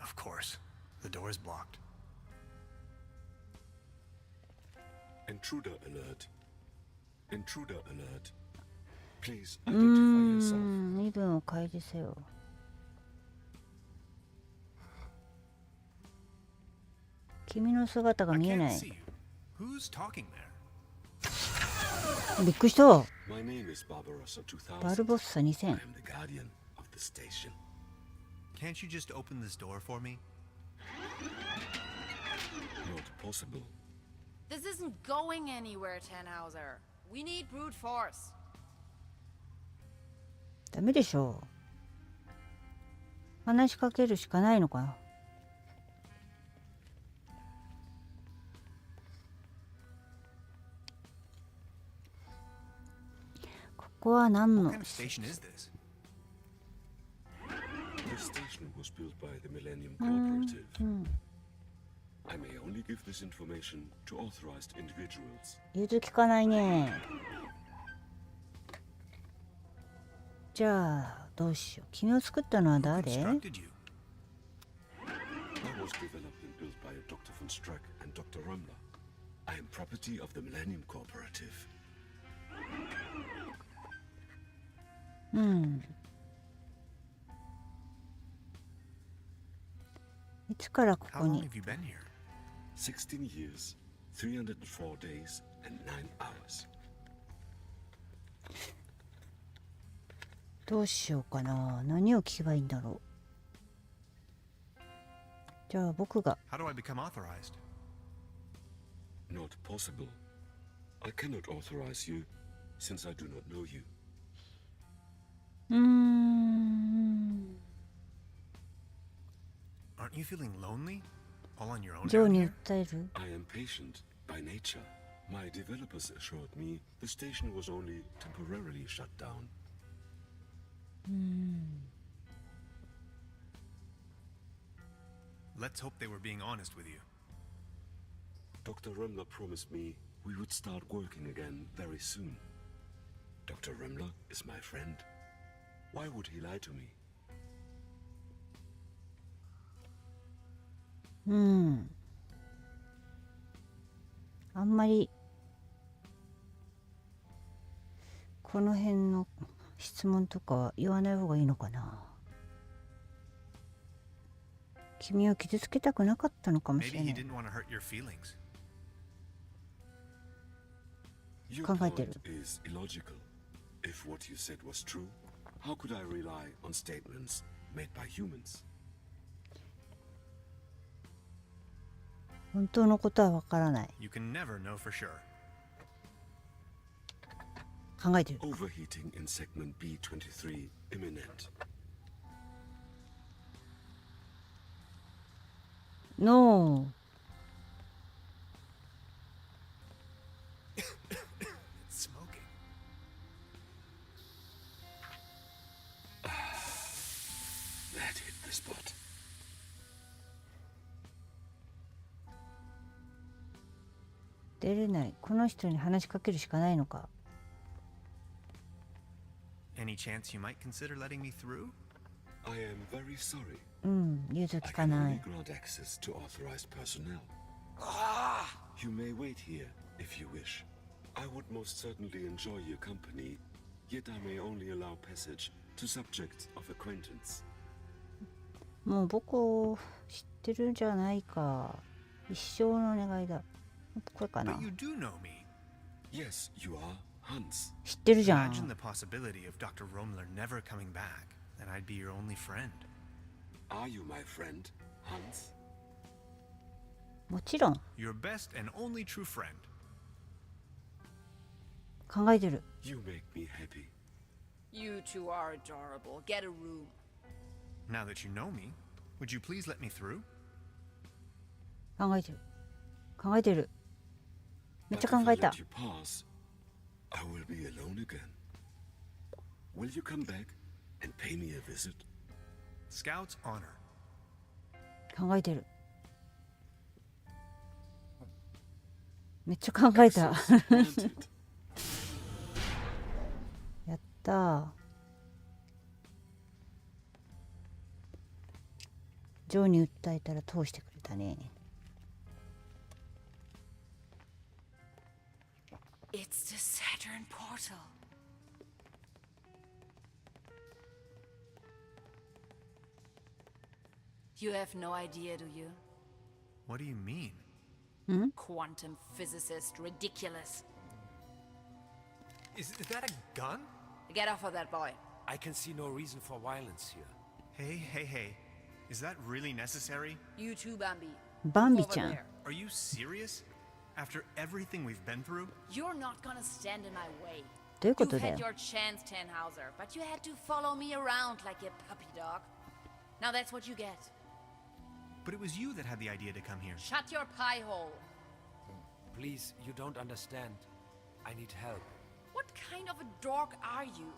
Of course, the door is blocked. Intruder alert. Intruder alert. Please identify yourself. 身分を開示せよ。君の姿が I 見えな can't い。 see you. Who's talking there? びっくりした。 My name is Barbarossa 2000. バルボッサ I 2000。 am the guardian of the station. Can't you just open this door for me? Not possible. This isn't going anywhere, Tannhauser. We need brute force. ダメでしょう。話しかけるしかないのかな。ここは何 What の kind of station is this? The station was built by the Millennium Cooperative. I may only give this information to authorized individuals. 融通聞かないね。じゃあどうしよう。君を作ったのは Who 誰？ constructed you? I was developed and built by Dr. von Struck and Dr. Römmler. I am property of the Millennium Cooperative. うん。いつからこ How こ long に？ have you been here? 16 years, 304 days, and 9 hours. どうしようかな。何を聞けばいいんだろう。じゃあ僕が。 How do I become authorized? Not possible. I cannot authorize you, since I do not know you. Aren't you feeling lonely? All on your own ジョー down に here? 訴える？ I am patient by nature. My developers assured me the station was only temporarily shut down. Let's hope they were being honest with you. Dr. Römmler promised me we would start working again very soon. Dr. Römmler is my friend. Why would he lie to me? うん。あんまりこの辺の質問とかは言わない方がいいのかな。君を傷つけたくなかったのかもし Maybe れな he い。 didn't want to hurt your feelings. Your 考えてる。 point is illogical. If what you said was true, how could I rely on statements made by humans? 本当のことはわからない。 You can never know for sure. 考えてる。 Overheating in segment B23 imminent. No. It's smoking. That hit the spot. 出れない。この人に話しかけるしかないのか。 Any chance you might consider letting me through? I am very sorry. うん、融通 I 聞か can な only い。 grant access to authorized personnel. You may wait here if you wish. I would most certainly enjoy your company, yet I may only allow passage to subjects of acquaintance. もう僕を知ってるんじゃないか。一生の願いだ。これかな。 But you do know me. Yes, you are Hans. 知ってるじゃ Imagine ん。 the possibility of Dr. Rommler never coming back, and I'd be your only friend. Are you my friend, Hans? もちろん Your best and only true friend. 考えてる。 You make me happy. You two are adorable. Get a room. Now that you know me, would you please let me through? 考えてる。考えてる。めっちゃ But if 考 I えた let。you pass, I will be alone again. Will you come back and pay me a visit? Scout's honor. 考えてる。めっちゃ考えた。 Granted. やったー。ジョーに訴えたら通してくれたね。It's the Saturn portal. You have no idea, do you? What do you mean? Quantum physicist, ridiculous. Is that a gun? Get off of that boy. I can see no reason for violence here. Hey. Is that really necessary? You too, Bambi. バンビ Over ちゃん there. Are you serious? After everything we've been through? You're not gonna stand in my way. どういうこ You とだ had よ your chance, Tannhauser, but you had to follow me around like a puppy dog. Now that's what you get. But it was you that had the idea to come here. Shut your pie hole. Please, you don't understand. I need help. What kind of a dog are you?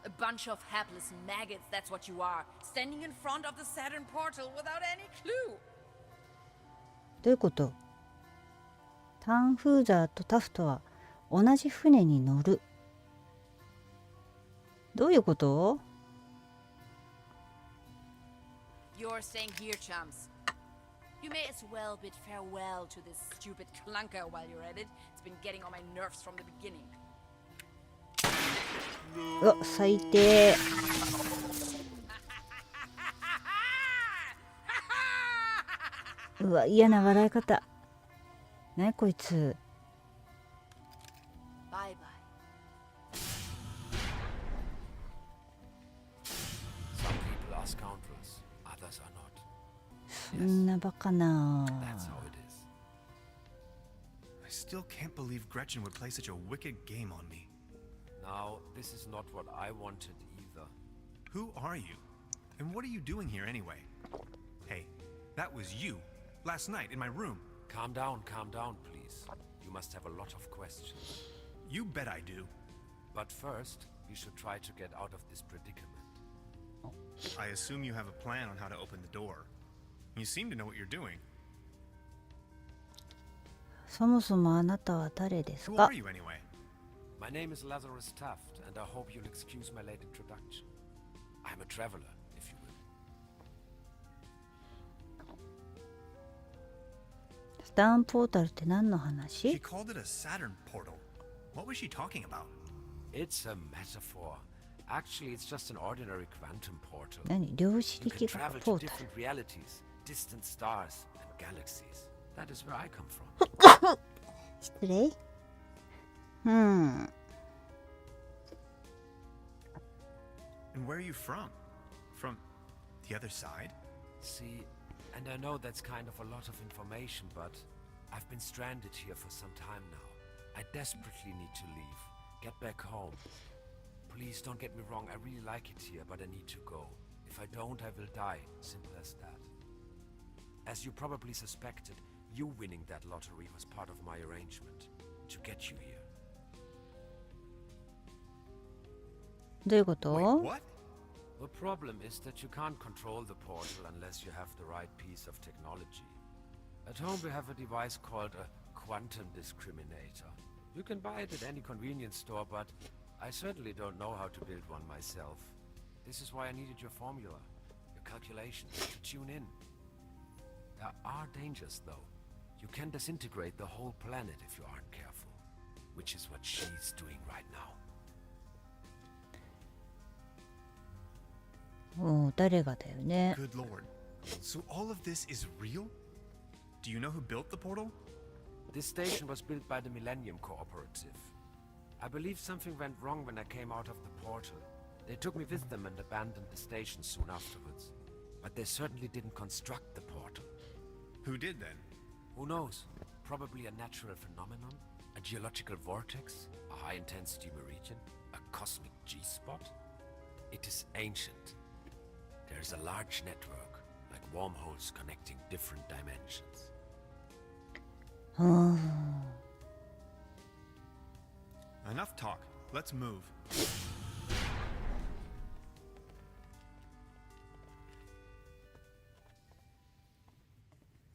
A bunch of hapless maggots, that's what you are. Standing in front of the Saturn portal without any clue. どういうこと？タンフーザーとタフトは同じ船に乗る。どういうこと？ You're staying here, chums. You may as well bid farewell to this stupid clunker while you're at it. It's been getting on my nerves from the beginning. うわ、最低。うわ、嫌な笑い方。ね、こいつ。Bye bye. Some people are scoundrels, others are not. そんなバカな。 That's how it is. I still can't believe Gretchen would play such a wicked game on me. Now, this is not what I wanted either. Who are you? And what are you doing here anyway? Hey, that was you, last night in my room. Calm down, please. You must have a lot of questions. You bet I do. But first, you should try to get out of this predicament. I assume you have a plan on how to open the door. You seem to know what you're doing. そもそもあなたは誰です Who か are？you anyway? My name is Lazarus Taft, and I hope you'll excuse my late introduction. I'm a traveler, if you will. スターンポータルって何の She 話？ called it a Saturn portal. What was she talking about? It's a metaphor. Actually, it's just an ordinary quantum portal. 何？量子 You can 力 travel 学ポ to ータル。 different realities, distant stars, and galaxies. That is where I come from. 失礼？Hmm. And where are you from? From the other side? See, and I know that's kind of a lot of information, but I've been stranded here for some time now. I desperately need to leave, get back home. Please don't get me wrong, I really like it here, but I need to go. If I don't, I will die. Simple as that. As you probably suspected, you winning that lottery was part of my arrangement to get you here. どういうこと？ Wait, what? The problem is that you can't control the portal unless you have the right piece of technology. At home we have a device called a quantum discriminator. You can buy it at any convenience store, but I certainly don't know how to build one myself. This is why I needed your formula, your calculations, to tune in. There are dangers, though. You can disintegrate the whole planet if you aren't careful, which is what she's doing right now. もう誰がだよね。 Good lord. So all of this is real? Do you know who built the portal? This station was built by the Millennium Cooperative. I believe something went wrong when I came out of the portal. They took me with them and abandoned the station soon afterwards. But they certainly didn't construct the portal. Who did then? Who knows? Probably a natural phenomenon, a geological vortex, a high-intensity meridian, a cosmic G-spot. It is ancient. There is a large network, like wormholes connecting different dimensions. うーん。 Enough talk. Let's move.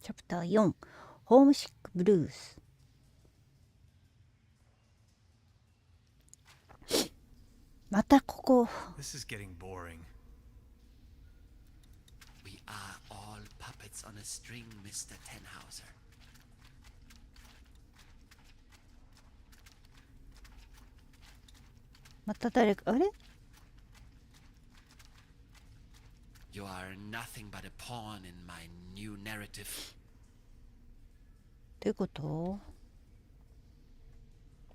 チャプター4ホームシックブルース。またここ。 This is getting boring. We are all puppets on a string, Mr. Tannhauser. また誰か、あれ？ You are nothing but a pawn in my new narrative. どういうこと？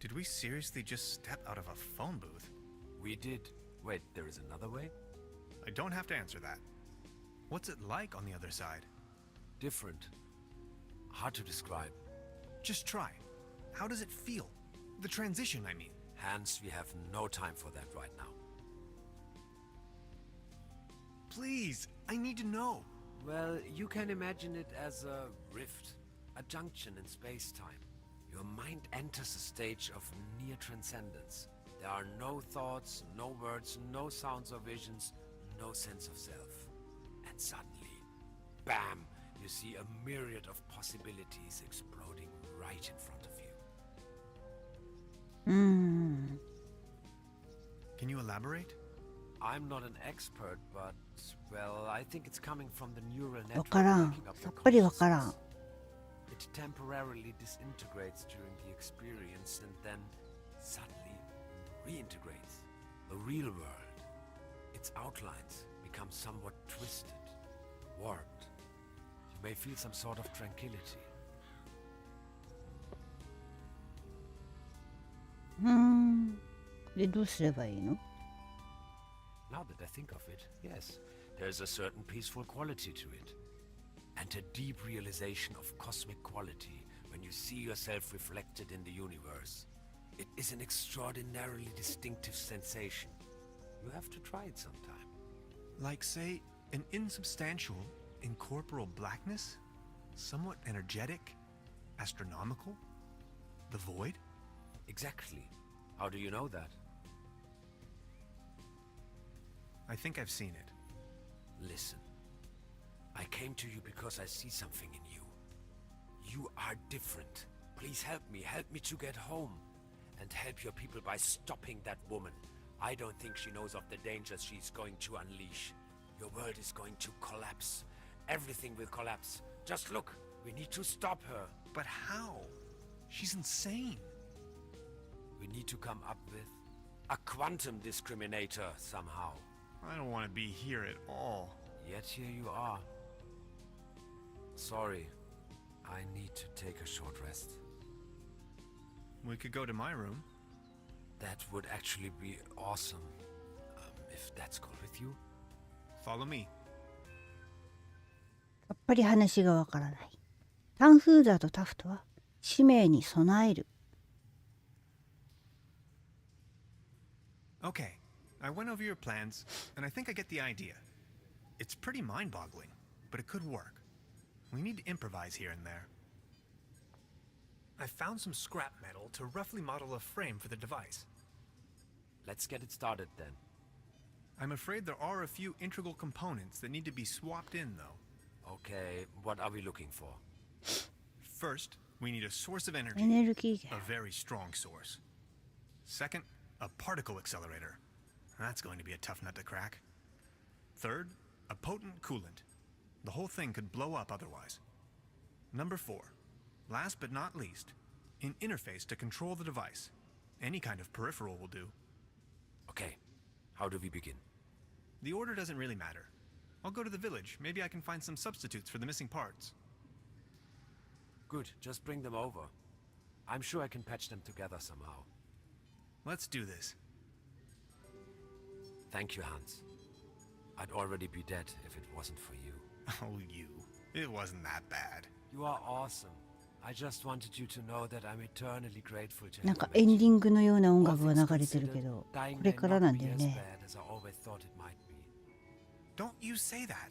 Did we seriously just step out of a phone booth? We did. Wait, there is another way? I don't have to answer that. What's it like on the other side? Different. Hard to describe. Just try. How does it feel? The transition, I mean. Hans, we have no time for that right now. Please, I need to know. Well, you can imagine it as a rift, a junction in space-time. Your mind enters a stage of near transcendence. There are no thoughts, no words, no sounds or visions, no sense of self. And suddenly, bam, you see a myriad of possibilities exploding right in front of you. Can you elaborate? I'm not an expert, but, well, I think it's coming from the neural わ network からん。 making up さっ your ぱりわからん。 consciousness. It temporarily disintegrates during the experience and then suddenly reintegrates. The real world, its outlines become somewhat twisted, warped. You may feel some sort of tranquility. で、どうすればいいの？ Now that I think of it, yes, there's a certain peaceful quality to it. And a deep realization of cosmic quality when you see yourself reflected in the universe. It is an extraordinarily distinctive sensation. You have to try it sometime. Like, say, an insubstantial, incorporeal blackness? Somewhat energetic? Astronomical? The void? Exactly. How do you know that? I think I've seen it. Listen. I came to you because I see something in you. You are different. Please help me to get home. And help your people by stopping that woman. I don't think she knows of the dangers she's going to unleash. Your world is going to collapse. Everything will collapse. Just look, we need to stop her. But how? She's insane. We need to come up with a quantum discriminator somehow. I don't want to be here at all. Yet here you are. Sorry, I need to take a short rest. We could go to my room. That would actually be awesome. If that's cool with you. Follow me. さっぱり話がわからない。タンフーザーとタフトは使命に備える。Okay, I went over your plans, and I think I get the idea. It's pretty mind-boggling, but it could work. We need to improvise here and there. I found some scrap metal to roughly model a frame for the device. Let's get it started then. I'm afraid there are a few integral components that need to be swapped in, though. Okay, what are we looking for? First, we need a source of エ energy, ネルギー a 源。 very strong source. Second, a particle accelerator. That's going to be a tough nut to crack. Third, a potent coolant. The whole thing could blow up otherwise. Number 4, last but not least, an interface to control the device. Any kind of peripheral will do. Okay, how do we begin? The order doesn't really matter. I'll go to the village. Maybe I can find some substitutes for the missing parts. Good, just bring them over. I'm sure I can patch them together somehow. Let's do this. Thank you, Hans. I'd already be dead if it wasn't for you. Oh, you. It wasn't that bad. You are awesome. I just wanted you to know that I'm eternally grateful to なん have か met エンデ you. ィングのような音 All 楽が things 流れてるけ considered, ど、 dying これ may から not なん be だよ as ね。 bad as I always thought it might be. Don't you say that.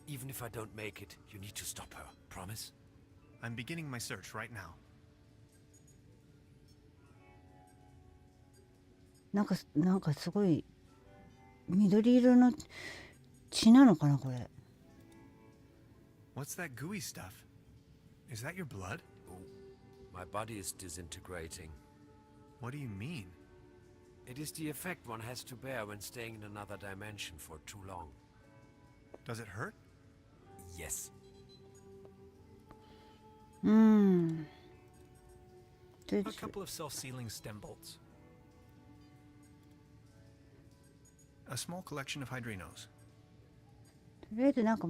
Even if I don't make it, you need to stop her. Promise? I'm beginning my search right now. なんかすごい緑色の血なのかなこれ。What's that gooey stuff? Is that your blood? Oh, my body is disintegrating. What do you mean? It is the effect one has to bear when staying in another dimension for too long. Does it hurt? Yes. とりあえ A ず couple of self-sealing stem bolts. A small collection of hydrinos. とりあえずなんか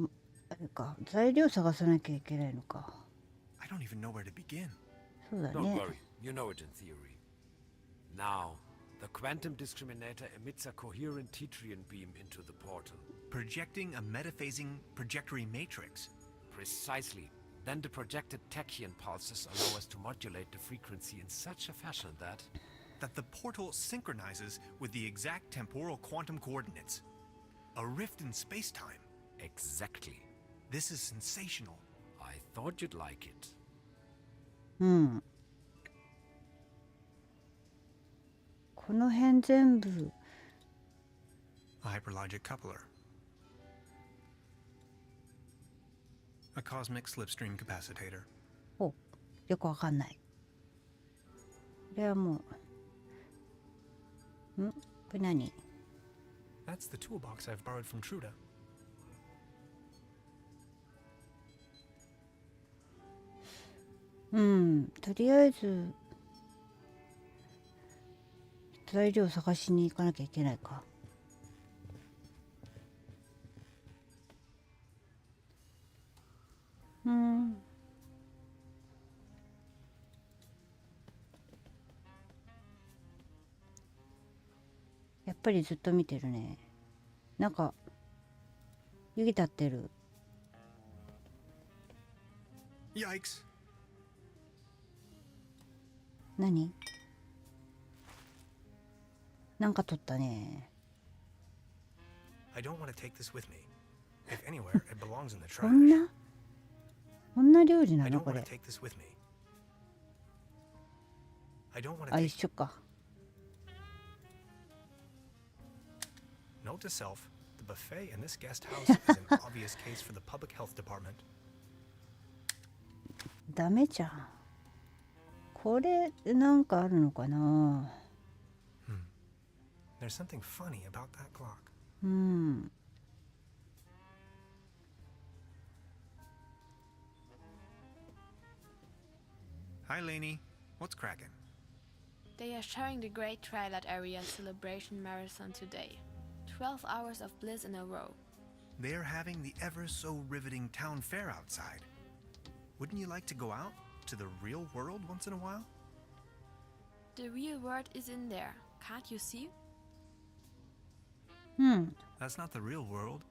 あれか材料探さなきゃいけないのか。 I don't even know where to begin. そうだ Don't ね。 worry, you know it in theory. Now, the quantum discriminator emits a coherent Tetrian beam into the portal. Projecting a metaphasing trajectory matrix. Precisely. Then the projected tachyon pulses allow us to modulate the frequency in such a fashion that the portal synchronizes with the exact temporal quantum coordinates. A rift in space-time. Exactly. This is sensational. I thought you'd like it. うん。この辺全部 A hyperlogic coupler. A cosmic slipstream capacitator. お、よくわかんない。これはもう、これ何？ That's the toolbox I've borrowed from Truda. うん、とりあえず材料探しに行かなきゃいけないか。やっぱりずっと見てるね。なんか湯気立ってる。Yikes! 何？なんか取ったね。I don't want to take this with me. If anywhere, it belongs in the こん trash. なこんな料理な I の don't こ want れ to。take this with me. I don't want to あ、 take. 一緒か。 Note to self: the buffet in this guest house is an obvious case for the public health department. ダメじゃん。これなんかあるのかな。There's something funny about that clock. うん。Hi, Lainey. What's cracking? They are showing the Great Twilight Area Celebration Marathon today. 12 hours of bliss in a row. They're having the ever so riveting town fair outside. Wouldn't you like to go out to the real world once in a while? The real world is in there. Can't you see? うん。 That's not the real world.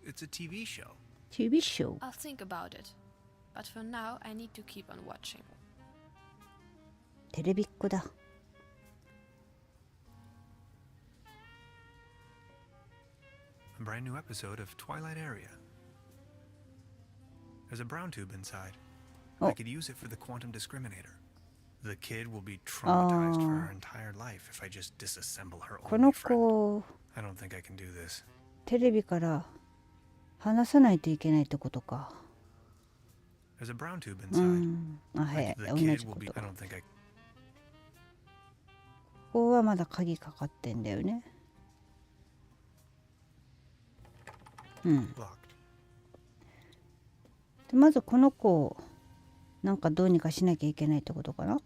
It's a TV show. TV ショー。 I'll think about it. But for now, I need to keep on watching. テレビっ子だ。A brand new episode of Twilight Area. There's a brown tube inside. I could use it for the quantum discriminator. The kid will be traumatized for her entire life if I just disassemble her こ only の friend. 子、 I don't think I can do this. テレビから離さないといけないってことか。 There's a brown tube う inside. ん。あ、はい Like,。the 同 kid じ will こ be. と。 I don't think I. ここはまだ鍵かかってんだよね。うん。 Locked. でまずこの子をなんかどうにかしなきゃいけないってことかな。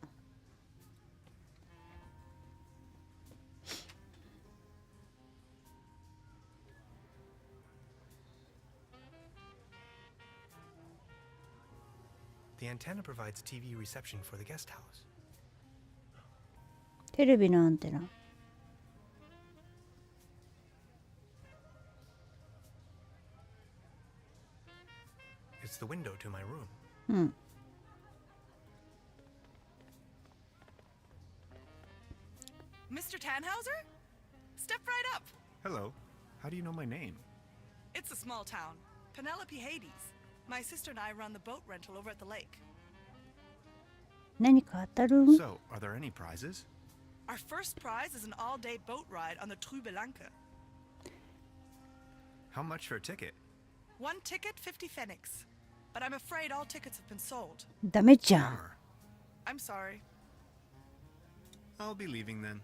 The antenna provides TV reception for the guest house. テレビのアンテナ。 It's the window to my room. うん。 Mr. Tannhauser? Step right up. Hello. How do you know my name? It's a small town. Penelope Hades. My sister and I run the boat rental over at the lake. 何か当たるん？ So, are there any prizes? Our first prize is an all-day boat ride on the Trüberbrook. How much for a ticket? One ticket, 50 pfennigs. But I'm afraid all tickets have been sold. ダメじゃん。 Bummer. I'm sorry. I'll be leaving then.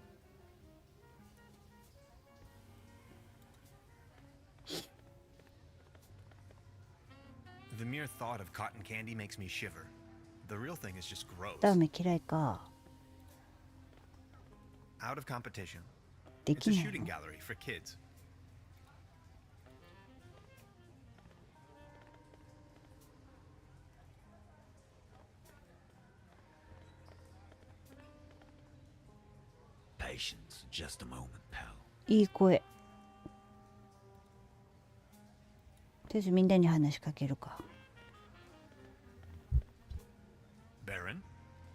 The mere thought of cotton candy makes me shiver. The real thing is just gross. ダメ嫌いか。 Out of competition. で It's き a ない shooting の。 gallery for kids. Patience, just a moment, pal. いい声。とりあえずみんなに話しかけるか。Baron,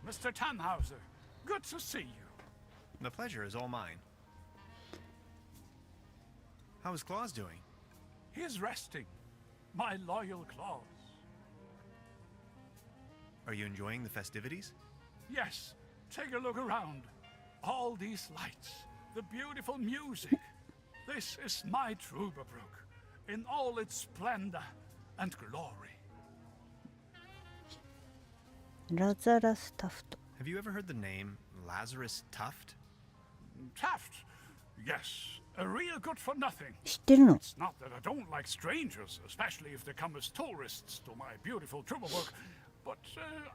Mr. Tannhauser, good to see you. the pleasure is all mine. How is Claus doing? He's resting. My loyal Claus. Are you enjoying the festivities? Yes, take a look around. All these lights, the beautiful music. This is my Truberbrook, in all its splendor and glory. ラザラスタフト。 Have you ever heard the name Lazarus Tuft? Taft, yes, a real good for nothing. 知ってるの？ It's not that I don't like strangers, especially if they come as tourists to my beautiful Truberbrook, but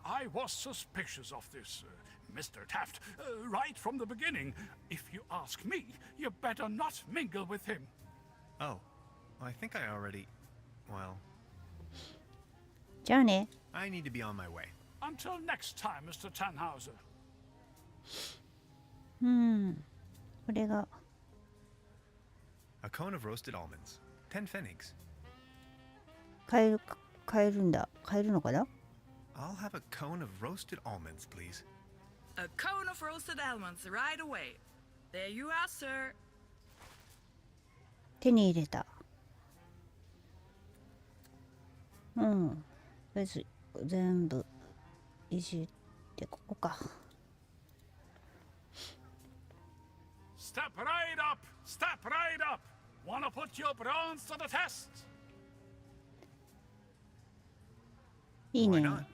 I was suspicious of this Mr. Taft right from the beginning. If you ask me, you better not mingle with him. Oh, I think I already... Well, じゃあね。 I need to be on my way. Until next time, Mr. Tannhauser. これが A cone of roasted almonds. 10 pfennigs. 買えるんだ。買えるのかな？ I'll have a cone of roasted almonds, please. A cone of roasted almonds right away. There you are, sir. 手に入れた。とりあえず全部いじってここか。 Step right up! Step right up! Wanna put your bronze to the test? いい Why ね。 not?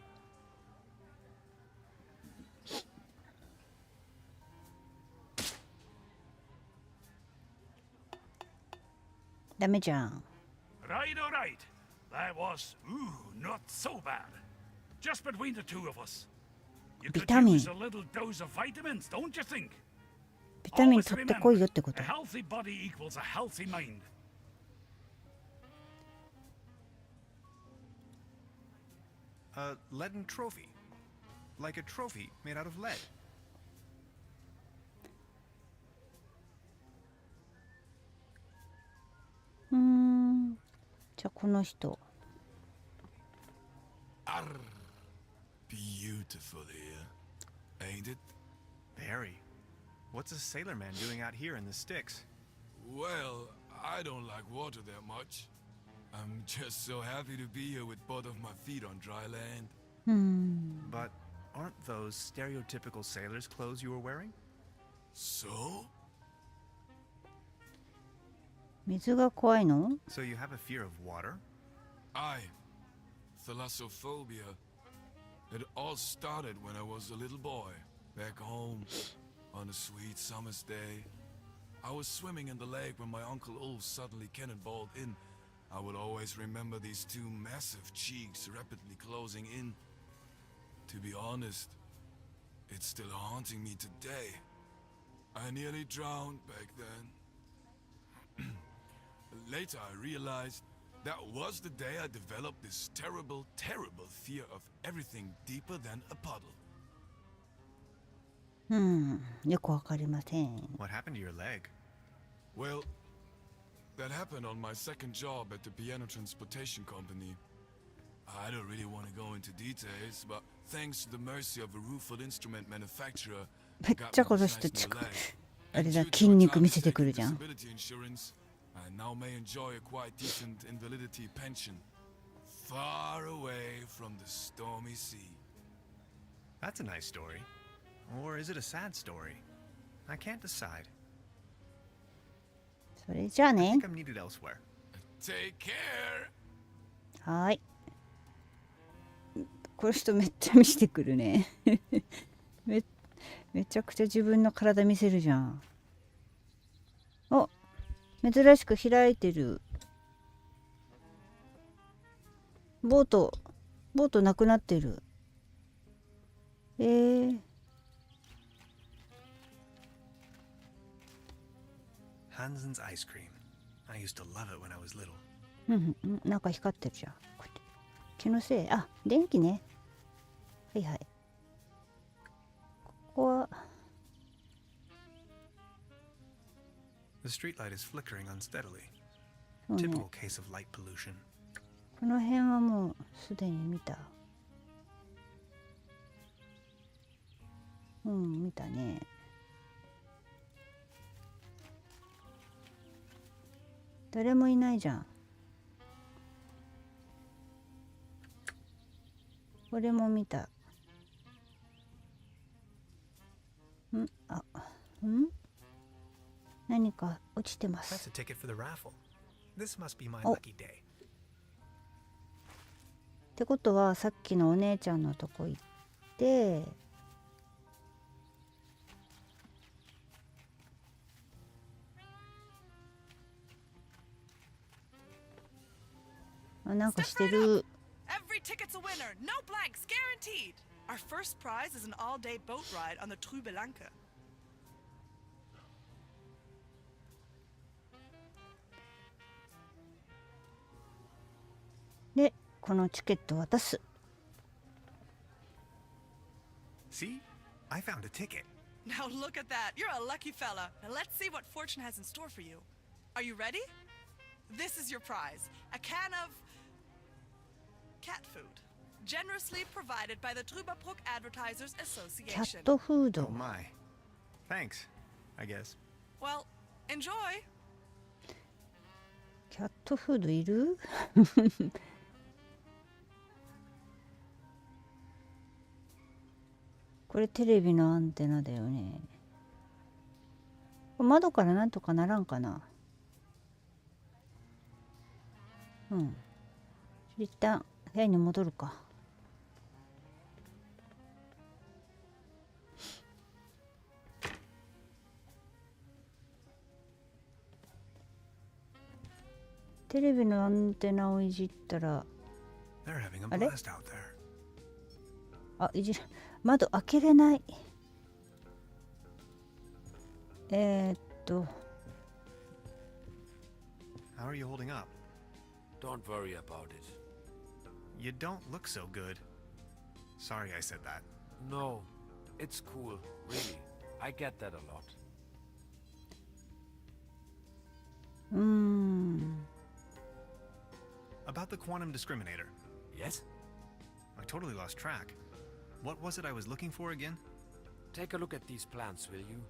ダメじゃん。 Right, all right. That was, not so bad. Just between the two of us. You could Vitamin. use a little dose of vitamins, don't you think? ビタミン Always 取ってこいよってこ remember, と a。healthy body equals a healthy mind. A leaden trophy. Like a trophy made out of lead. じゃあこの人。 Beautiful here, ain't it? Barry, what's a sailor man doing out here in the sticks? Well, I don't like water that much. I'm just so happy to be here with both of my feet on dry land. But aren't those stereotypical sailor's clothes you were wearing? So? 水が怖いの？ So you have a fear of water? Thalassophobia. It all started when I was a little boy, back home, on a sweet summer's day. I was swimming in the lake when my Uncle Ulf suddenly cannonballed in. I will always remember these two massive cheeks rapidly closing in. To be honest, it's still haunting me today. I nearly drowned back then. Later I realized that was the day I developed this terrible, terrible fear of everything deeper than a puddle. よくわかりません。 What happened to your leg? Well, that happened on my second job at the piano transportation company. I don't really want to go into details, but thanks to the mercy of a rueful instrument manufacturer, めっちゃこの人あれだ、筋肉見せてくるじゃん。 I now may enjoy a quite decent invalidity pension, far away from the stormy sea. That's a nice story. Or is it a sad story? I can't decide. それじゃあ I ね think。I'm needed elsewhere. Take care! はーい。この人めっちゃ見せてくるね。めちゃくちゃ自分の体見せるじゃん。お、珍しく開いてる。ボートなくなってる。Hansen's ice cream. I used to love it when I was little. なんか光ってるじゃん。気のせい。あ、電気ね。はいはい。ここは The streetlight is flickering unsteadily. そうね。 Typical case of light pollution. この辺はもうすでに見た。見たね。誰もいないじゃん。これも見た。何か落ちてま That's す。 a ticket for the raffle. This must be my Oh. lucky day. ってことはさっきのお姉ちゃんのとこ行ってなんかしてる。 Every ticket's a winner. No blanks, guaranteed. Our first prize is an all-day boat ride on the Truberbrook. でこのチケット渡す。 See? I found a ticket. Now look at that. You're a lucky fella. Now let's see what fortune has in store for you. Are you ready? This is your prize. A can of cat food. Generously provided by the Truberbrook Advertisers キャ Association. ットフー Oh ド。 my. Thanks, I guess. Well, enjoy. キャットフードいる？これテレビのアンテナだよね。窓からなんとかならんかな。一旦部屋に戻るか。テレビのアンテナをいじったら、 They're having a あれ？ blast out there. あ、いじる。窓開けれない。How are you holding up? Don't worry about it. You don't look so good. Sorry I said that. No, it's cool, really. I get that a lot. About the quantum discriminator. Yes? I totally lost track. What was it I was looking for again? Take a look at these plans, will you?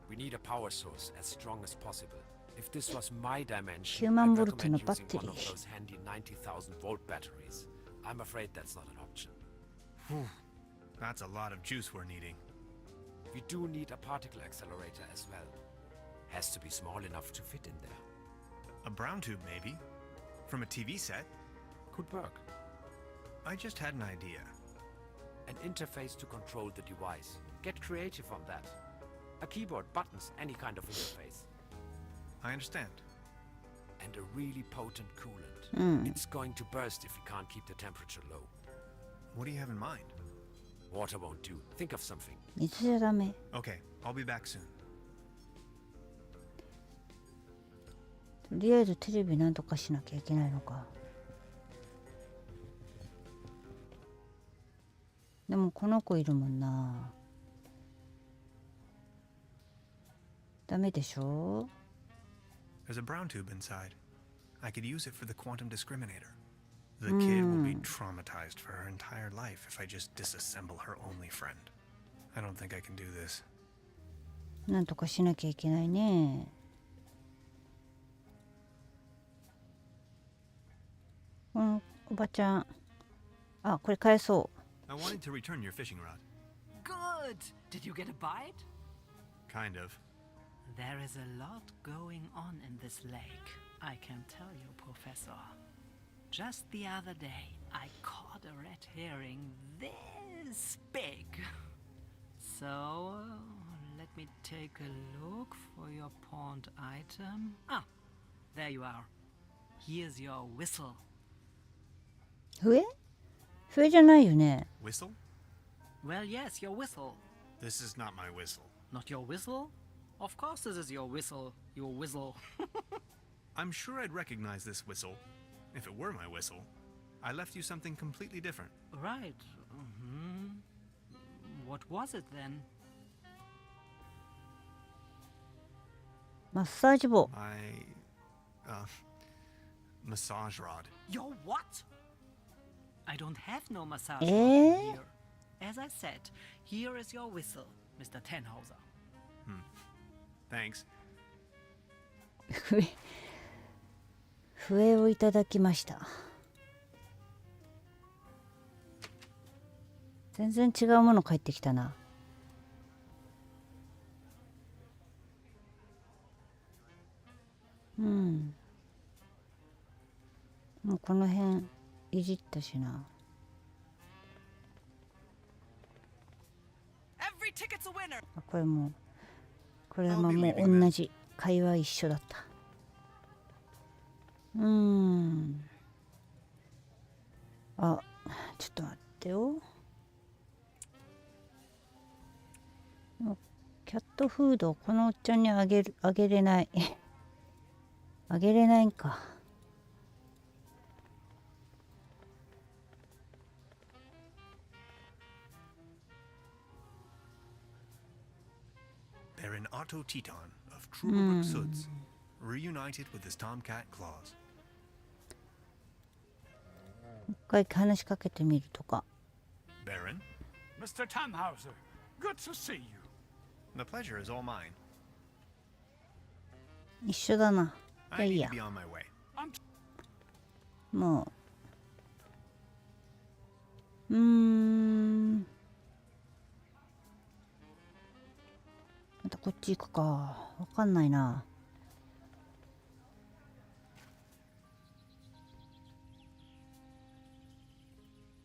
We need a power source as strong as possible. If this was my dimension, 9万 I'd ボルトの recommend バッ using テリ one of ー。 those handy 90,000 volt batteries. I'm afraid that's not an option. That's a lot of juice we're needing. We do need a particle accelerator as well. Has to be small enough to fit in there. A brown tube, maybe? From a TV set? Could work. I just had an idea. An interface to control the device. Get creative on that. A keyboard, buttons, any kind of interface. I understand. And a really potent coolant. It's going to burst if we can't keep the temperature low. What do you have in mind? Water won't do. Think of something. 水じゃダメ。 Okay, I'll be back soon. とりあえずテレビなんとかしなきゃいけないのか。でもこの子いるもんな。ダメでしょ？ There's a brown tube inside. I could use it for the quantum discriminator. The kid will be traumatized for her entire life if I just disassemble her only friend. I don't think I can do this. なんとかしなきゃいけないね。おばちゃん。あ、これ返そう。 I wanted to return your fishing rod. Good! Did you get a bite? Kind of. There is a lot going on in this lake, I can tell you, Professor. Just the other day, I caught a red herring this big. So, let me take a look for your pawned item. Ah, there you are. Here's your whistle. 笛？笛じゃないよね。 Whistle? Well, yes, your whistle. This is not my whistle. Not your whistle? Of course this is your whistle, your whistle. I'm sure I'd recognize this whistle if it were my whistle. I left you something completely different. Right. What was it then? マッサージ棒。 My massage rod. Your what? I don't have no massage rod Eh? here. As I said, here is your whistle, Mr. Tannhauser. Thanks. 笛をいただきました。全然違うもの返ってきたな。うん。もうこの辺いじったしな。Every ticket's a winner. あ、これもうこれはもう同じ。会話一緒だった。あ、ちょっと待ってよ。キャットフードをこのおっちゃんにあげれない。あげれないんか。Baron Otto Teton of Truberbrook Suds, reunited with his tomcat claws. 一回話しかけてみるとか。 Baron, Mr. Tannhauser, good to see you. the pleasure is all mine. 一緒だな。じゃあ I いい need や to。be on my way. もう。またこっち行くか。わかんないな。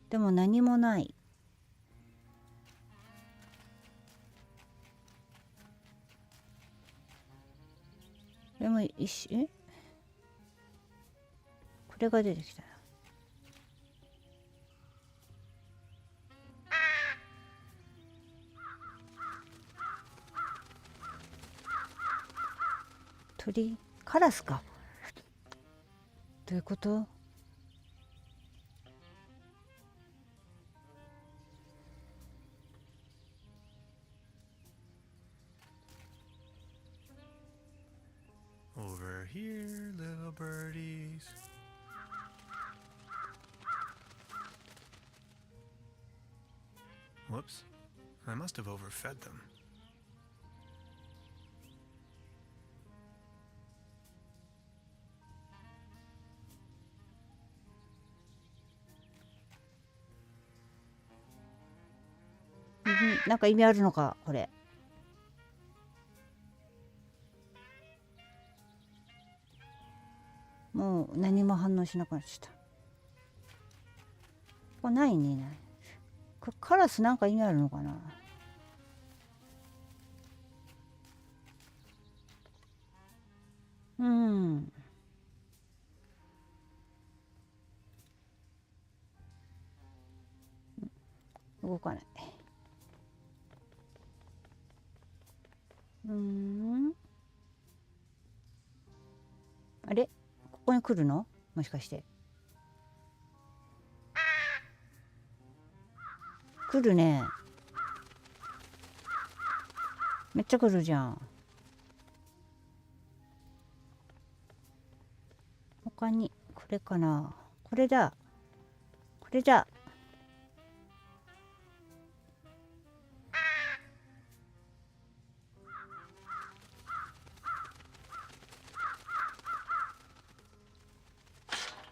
でも何もない。でもこれが出てきたな。鳥、カラスか。どういうこと？Over here, little birdies. Whoops. I must have overfed them. なんか意味あるのか、これ。もう何も反応しなくなっちゃった。これないね。これカラスなんか意味あるのかな。動かない。あれ、ここに来るの？もしかして。来るね。めっちゃ来るじゃん。他にこれかな。これだ。これだ。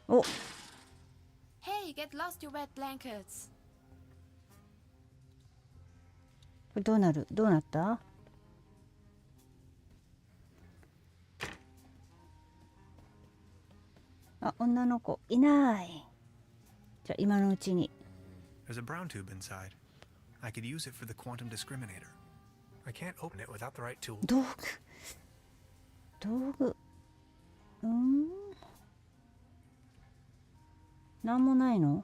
お。Hey, get lost, you wet blankets. これどうなる？どうなった？あ、女の子いない。じゃあ今のうちに。There's a brown tube inside. I could use it for the quantum discriminator. I can't open it without the right tool. 道具。なんもないの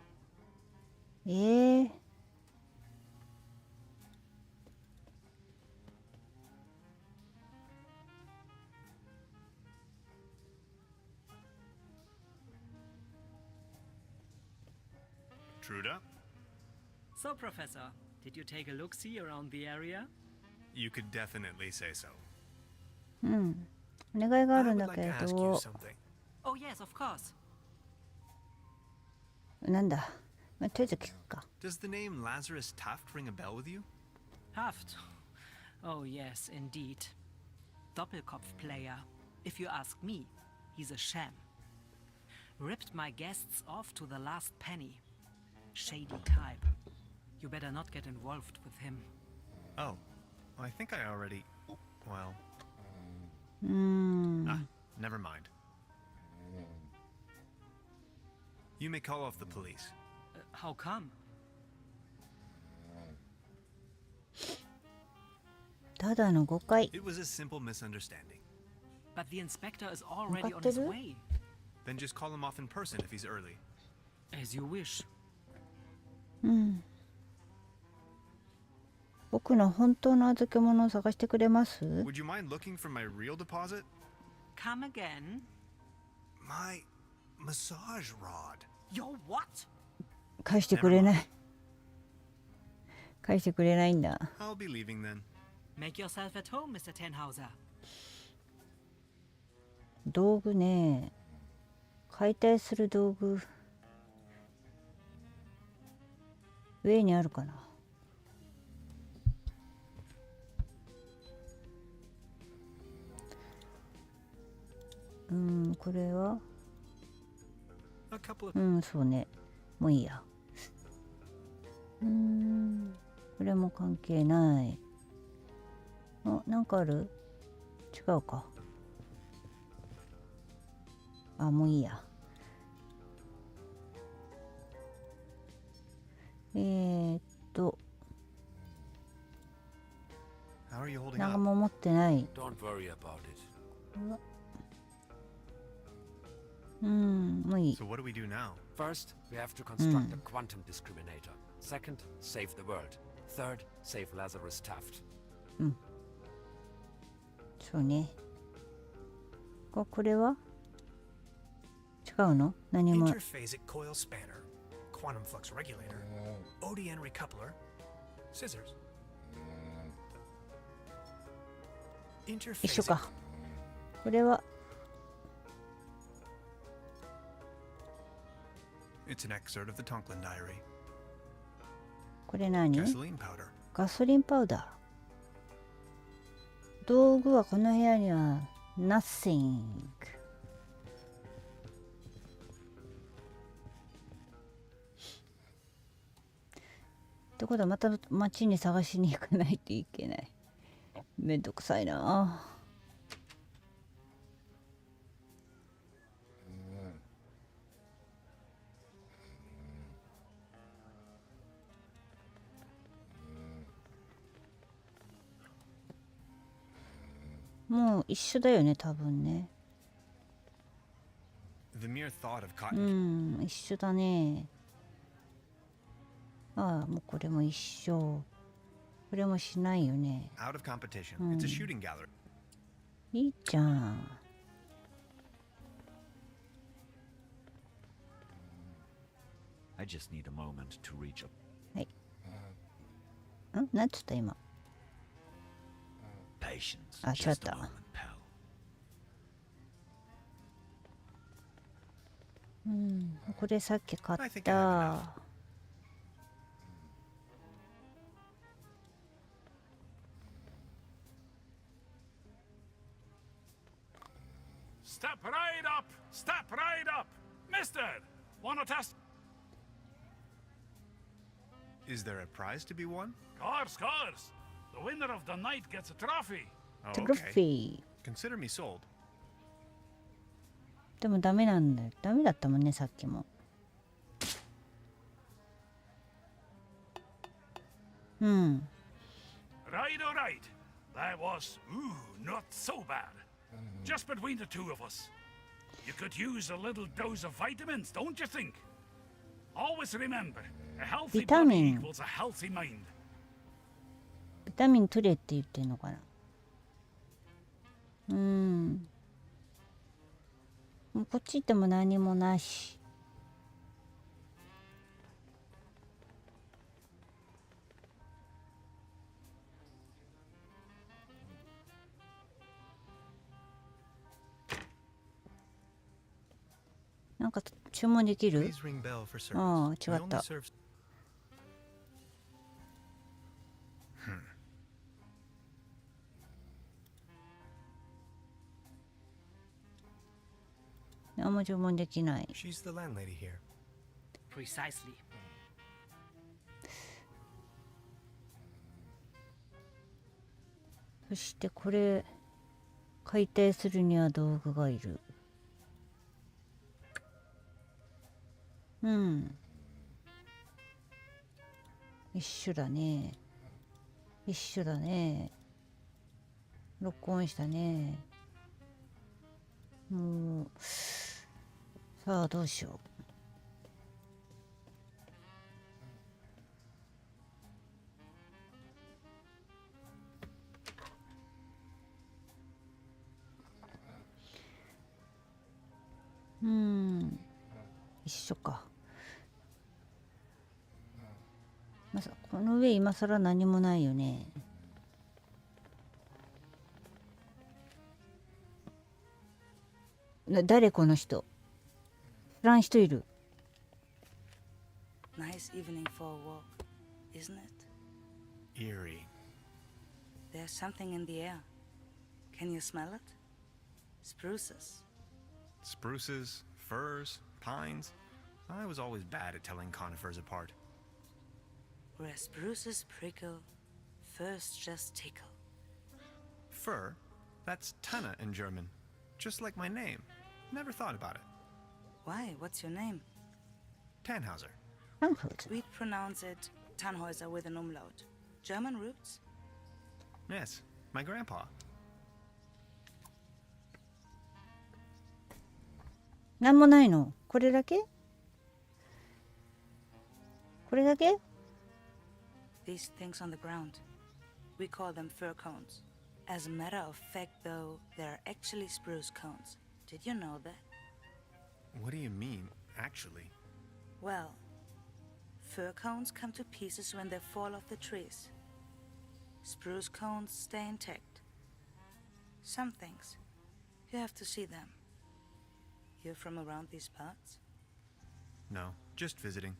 ？Truda? So, Professor, did you take a look-see around the area? You could definitely say so. お願いがあ I るん would だ like け to ask you ど、 something. Oh, yes, of course. なんだ、まあ、とりあえず聞くか。 Does the name Lazarus Taft ring a bell with you? Haft. Oh, yes, indeed. Doppelkopf player. If you ask me, he's a sham. Ripped my guests off to the last penny. Shady type. You better not get involved with him. Oh, I think I already. Well, うーん。 ah, never mind. You may call off the police. How come? ただの誤解。 It was a simple misunderstanding. But the inspector is already on 分かって his る？ way. Then just call him off in person if he's early. As you wish. うん。僕の本当の預け物を探してくれます？ Would you mind looking for my real deposit? Come again? My massage rod. Your what? 返してくれない。返してくれないんだ。 I'll be leaving then. Make yourself at home, Mr. Tenhauser. 道具ね。解体する道具。上にあるかな。これは A couple of そうね。もういいや。これも関係ない。あ、なんかある？違うか。あ、もういいや。How are you holding なんか up? もう持ってない。 Don't worry about it. もういい。 So what do we do now? First, we have to construct a quantum discriminator. Second, save the world. Third, save Lazarus Taft. そうね。これは違うの？何も。 Interphasic coil spanner, quantum flux regulator, ODN recoupler, scissors. 一緒 Interphasic か。これは It's an excerpt of the Tonklin diary. これ何？ Gasoline powder. ガソリンパウダー。道具はこの部屋には nothing。ってことはまた町に探しに行かないといけない。めんどくさいな。もう一緒だよね、多分ね。The mere thought of cotton. 一緒だね。ああ、もうこれも一緒。これもしないよね。 Out of competition. It's a shooting gallery. いいじゃん。I just need a moment to reach up. はい。なんつった今。 Patience. あ、違っ Just a た。 moment, pal. これさっき買 I っ think I have た。 Step right up! Step right up! Mister! Wanna test? Is there a prize to be won? Course. The winner of the night gets a trophy. Oh, トロフ okay. ィー。 Consider me sold. でもダメなんだよ。ダメだったもんね、さっきも。Right, alright. That was, not so bad. Just between the two of us. You could use a little dose of vitamins, don't you think? Always remember, a healthy body Vitamin. equals a healthy mind. ビタミン取れって言ってんのかな。もうこっち行っても何もなし。なんか注文できる？ Please ring bell for service. ああ、 We 違っ only た。 serve- 何も注文できない。 She's the landlady here. Precisely. そしてこれ解体するには道具がいる。うん。一緒だね。一緒だね。録音したね。もうさあどうしよう。一緒か。まさこの上今更何もないよね。誰この人？知らん人いる。 Nice evening for a walk, isn't it? Eerie. There's something in the air. Can you smell it? Spruces. Spruces, firs, pines. I was always bad at telling conifers apart. Where spruces prickle, firs just tickle. Fir? That's Tanne in German. Just like my name. Never thought about it. Why? What's your name? Tannhauser. We'd pronounce it Tannhäuser with an umlaut. German roots? Yes, my grandpa. なんもないの。これだけ？これだけ？ These things on the ground. We call them fir cones. As a matter of fact, though, they're actually spruce cones. Did you know that? What do you mean, actually? Well, fir cones come to pieces when they fall off the trees. Spruce cones stay intact. Some things, you have to see them. You're from around these parts? No, just visiting.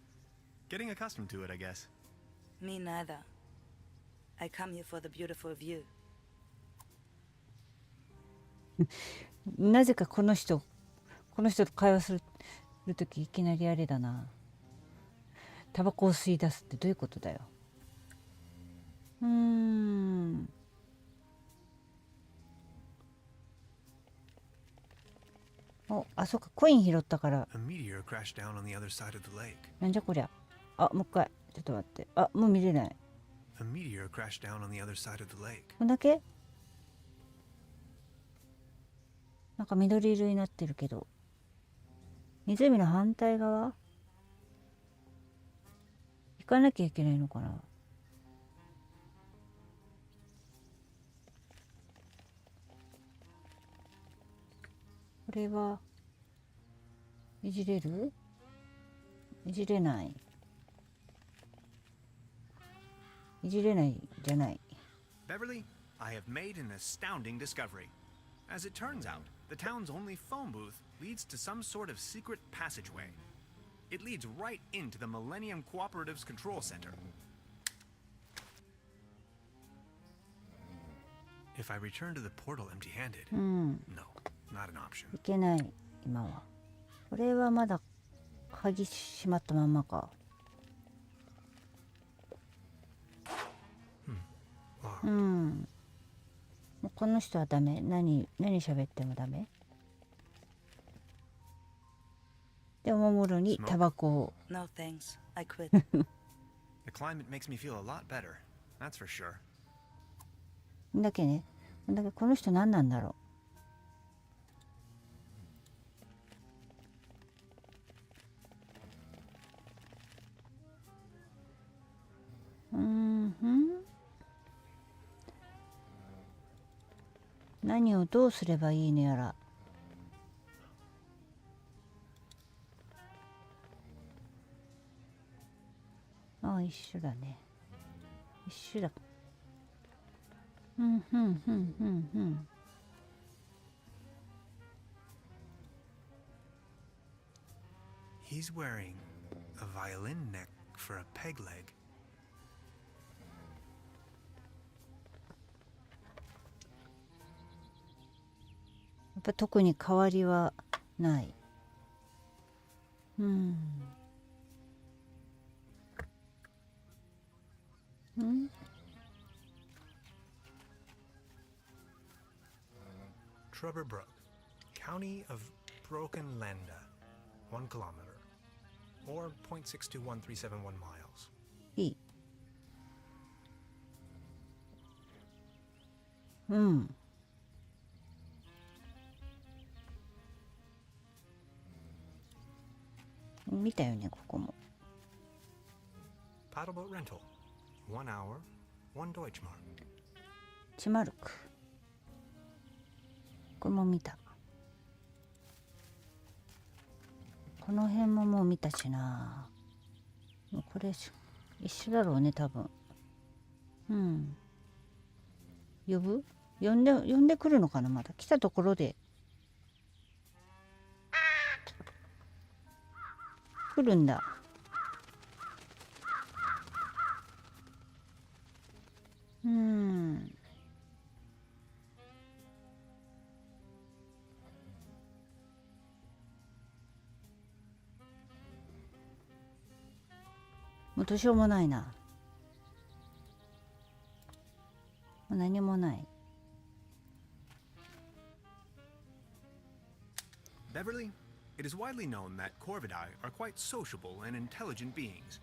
Getting accustomed to it, I guess. Me neither. I come here for the beautiful view. なぜかこの人と会話するときいきなりあれだな。タバコを吸い出すってどういうことだよ。お、あ、そっか、コイン拾ったから。 A meteor crashed down on the other side of the lake. なんじゃこりゃ。あ、もう一回。ちょっと待って。あ、もう見れない。 A meteor crashed down on the other side of the lake. こんだけ？なんか緑色になってるけど。湖の反対側？行かなきゃいけないのかな。これはいじれる？いじれない。いじれないじゃない。 Beverly, I have made an astounding discovery. As it turns out, the town's only phone booth leads to some sort of secret passageway. It leads right into the Millennium Cooperative's control center. If I return to the portal empty-handed, うん。 no, not an option. いけない、今は。これはまだ鍵閉まったまんまか。うん。もうこの人はダメ。何喋ってもダメ。で、おもむろにタバコを。No thanks, I quit. The climate makes me feel a lot better, that's for sure. だけね。だけこの人何なんだろう。何をどうすればいいのやら。ああ、一緒だね。一緒だ。He's wearing a violin neck for a peg leg. やっぱ特に変わりはない。Truberbrook, County of Broken Landa, 1 kilometer, or 0.621371 miles. いい。見たよね、ここも。Paddleboat rental, 1 hour, 1 Deutschmark. チマルク。これも見た。この辺ももう見たしな。もうこれ一緒だろうね、多分。呼んでくるのかな、まだ。来たところで。来るんだ。もうどうしようもないな。もう何もない。Beverly, it is widely known that Corvidae are quite sociable and intelligent beings.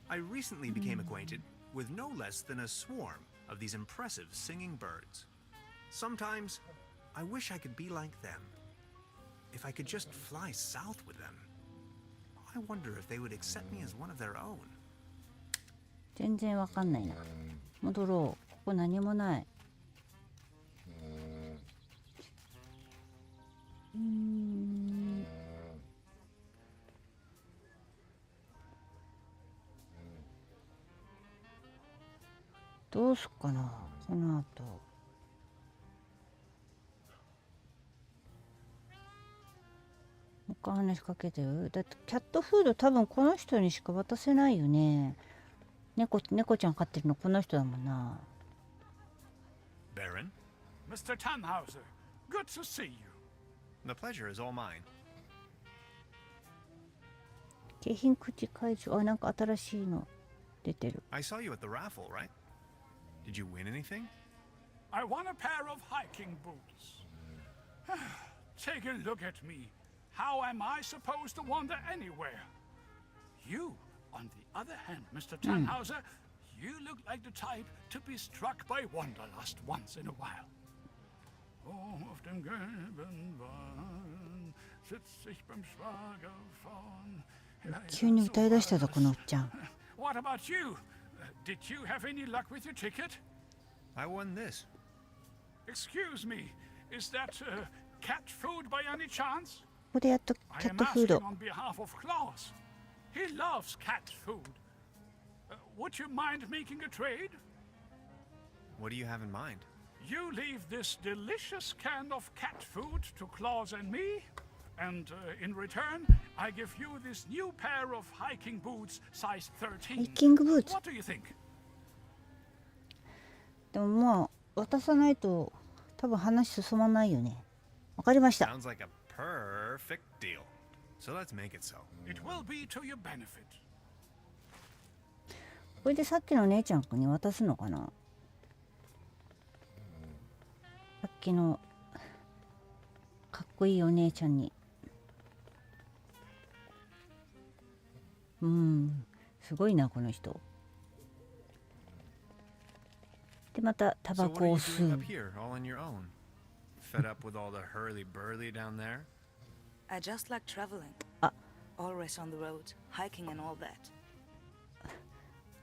I recently became acquainted with no less than a swarm of these impressive singing birds. Sometimes, I wish I could be like them. If I could just fly south with them. I wonder if they would accept me as one of their own. 全然わかんないな。戻ろう。ここ何もない。どうすっかな、この後。もう一回話しかけてよ。だってキャットフード多分この人にしか渡せないよね。猫ちゃん飼ってるのこの人だもんな。Baron, Mr. Tannhauser, good to see you. the pleasure is all mine. 景品口解除。あ、なんか新しいの出てる。I saw you at the raffle, right? Did you win anything? I won a pair of hiking boots. Take a look at me. How am I supposed to wander anywhere? You, on the other hand, Mr. Tannhauser, you look like the type to be struck by wanderlust once in a while. Oh, auf dem gelben Wagen sitzt sich beim Schwager vorn. 急に歌い出したぞこのおっちゃん。What about you? Did you have any luck with your ticket? I won this. Excuse me, is that cat food by any chance? ここでやっとキャットフード。 on behalf of Klaus. He loves cat food. Would you mind making a trade? What do you have in mind? You leave this delicious can of cat food to Klaus and me, and in return, I give you this new pair of hiking boots, size 13. ハイキングブーツ。 What do you think? でもまあ渡さないと多分話進まないよね。わかりました。 Sounds like a perfect deal. So let's make it so. It will be to your benefit. これでさっきの姉ちゃんに渡すのかな。さっきのかっこいいお姉ちゃんに。すごいなこの人。でまたタバコを吸う。 Fed up with all the hurly-burly down there? I just like traveling. Always on the road, hiking and all that.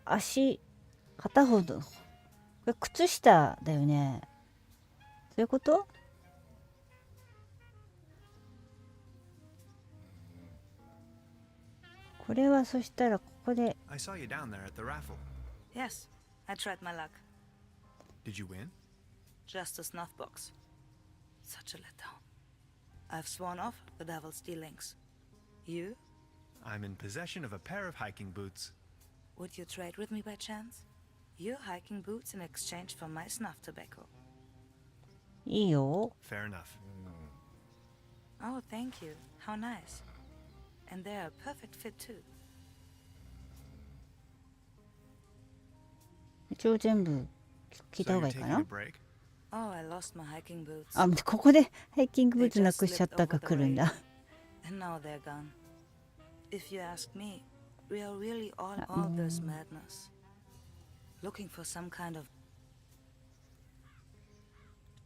足片方これ靴下だよね。そういうこと？これはそしたらここで。 I saw you down there at the raffle. Yes, I tried my luck. Did you win? Just a snuff box. Such a letdown. I've sworn off the devil's dealings. You? I'm in possession of a pair of hiking boots. Would you trade with me by chance? Your hiking boots in exchange for my snuff tobacco. いいよ。 Fair enough. Oh, thank you. How nice. And they're a perfect fit too. 一応全部聞いた So 方が you're いいか taking な a break? Oh, I lost my hiking boots. あ、ここでハイキングブーツなくしちゃったが来るんだ。 And now they're gone. If you ask me, we are really all this madness. Looking for some kind of...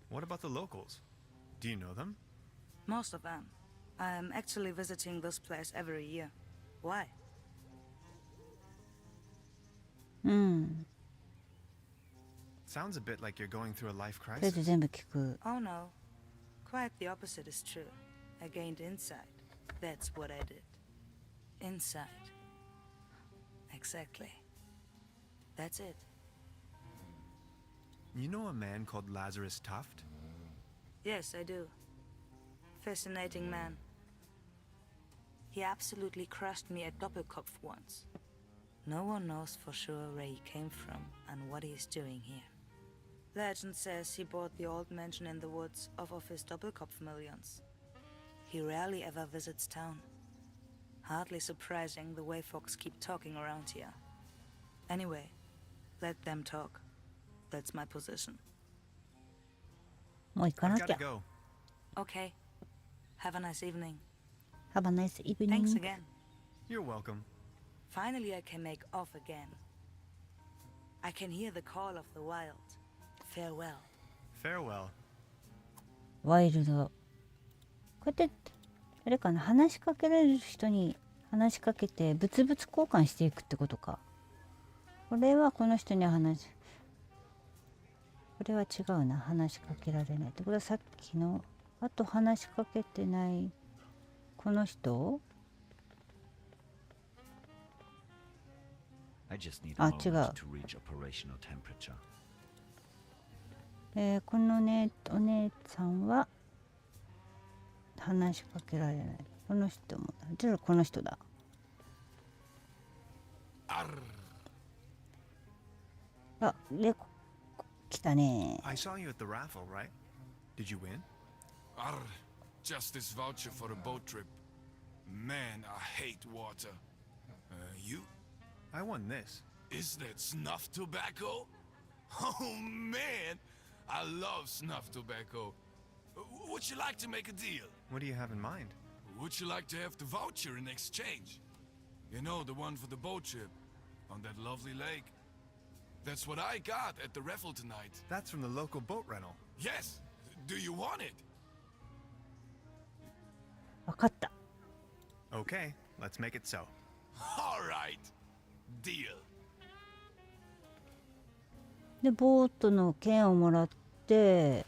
What about the locals? Do you know them? Most of them. I'm actually visiting this place every year. Why? うん。 Sounds a bit like you're going through a life とりあえず crisis. 全部聞く。 Oh no. Quite the opposite is true. I gained insight. That's what I did. Insight. Exactly. That's it. You know a man called Lazarus Tuft? Yes, I do. Fascinating man. He absolutely crushed me at Doppelkopf once. No one knows for sure where he came from and what he is doing here. Legend says he bought the old mansion in the woods off of his Doppelkopf millions. He rarely ever visits town. Hardly surprising the way folks keep talking around here. Anyway, let them talk. That's my position. もう行かな I've き gotta ゃ。 go. Okay. Have a nice evening. Have a nice evening. Thanks again. You're welcome. Finally, I can make off again. I can hear the call of the wild. Farewell. Farewell. ワイルド。こうやってあれかな、話しかけられる人に話しかけて物々交換していくってことか。これはこの人にはこれは違うな、話しかけられないってこれはさっきのあと話しかけてないこの人。 I just need a あ、 moment 違う。 to reach operational temperature. このねお姉さんは話しかけられない。この人もじゃあこの人だ。あ、で来たね。 I saw you at the raffle, right? Did you win? Arr, just this voucher for a boat trip. Man, I hate water. You? I won this. Is that snuff tobacco? Oh man, I love snuff tobacco. Would you like to make a deal? What do you have in mind? Would you like to have the voucher in exchange? You know, the one for the boat trip on that lovely lake. That's what I got at the raffle tonight. That's from the local boat rental. Yes. Do you want it? わかった。 Okay, let's make it so. All right. Deal. でボートの券をもらって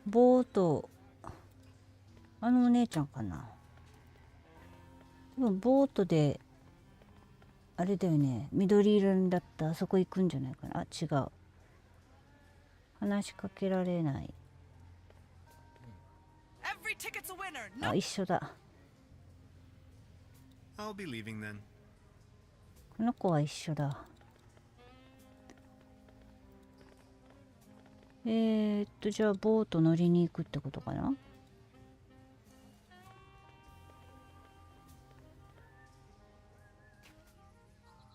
ボートあのお姉ちゃんかな。でもボートであれだよね、緑色にだったあそこ行くんじゃないかな。あ、違う。話しかけられない。 Every ticket's a winner. あ、一緒だ。 I'll be leaving then. この子は一緒だ。じゃあボート乗りに行くってことかな。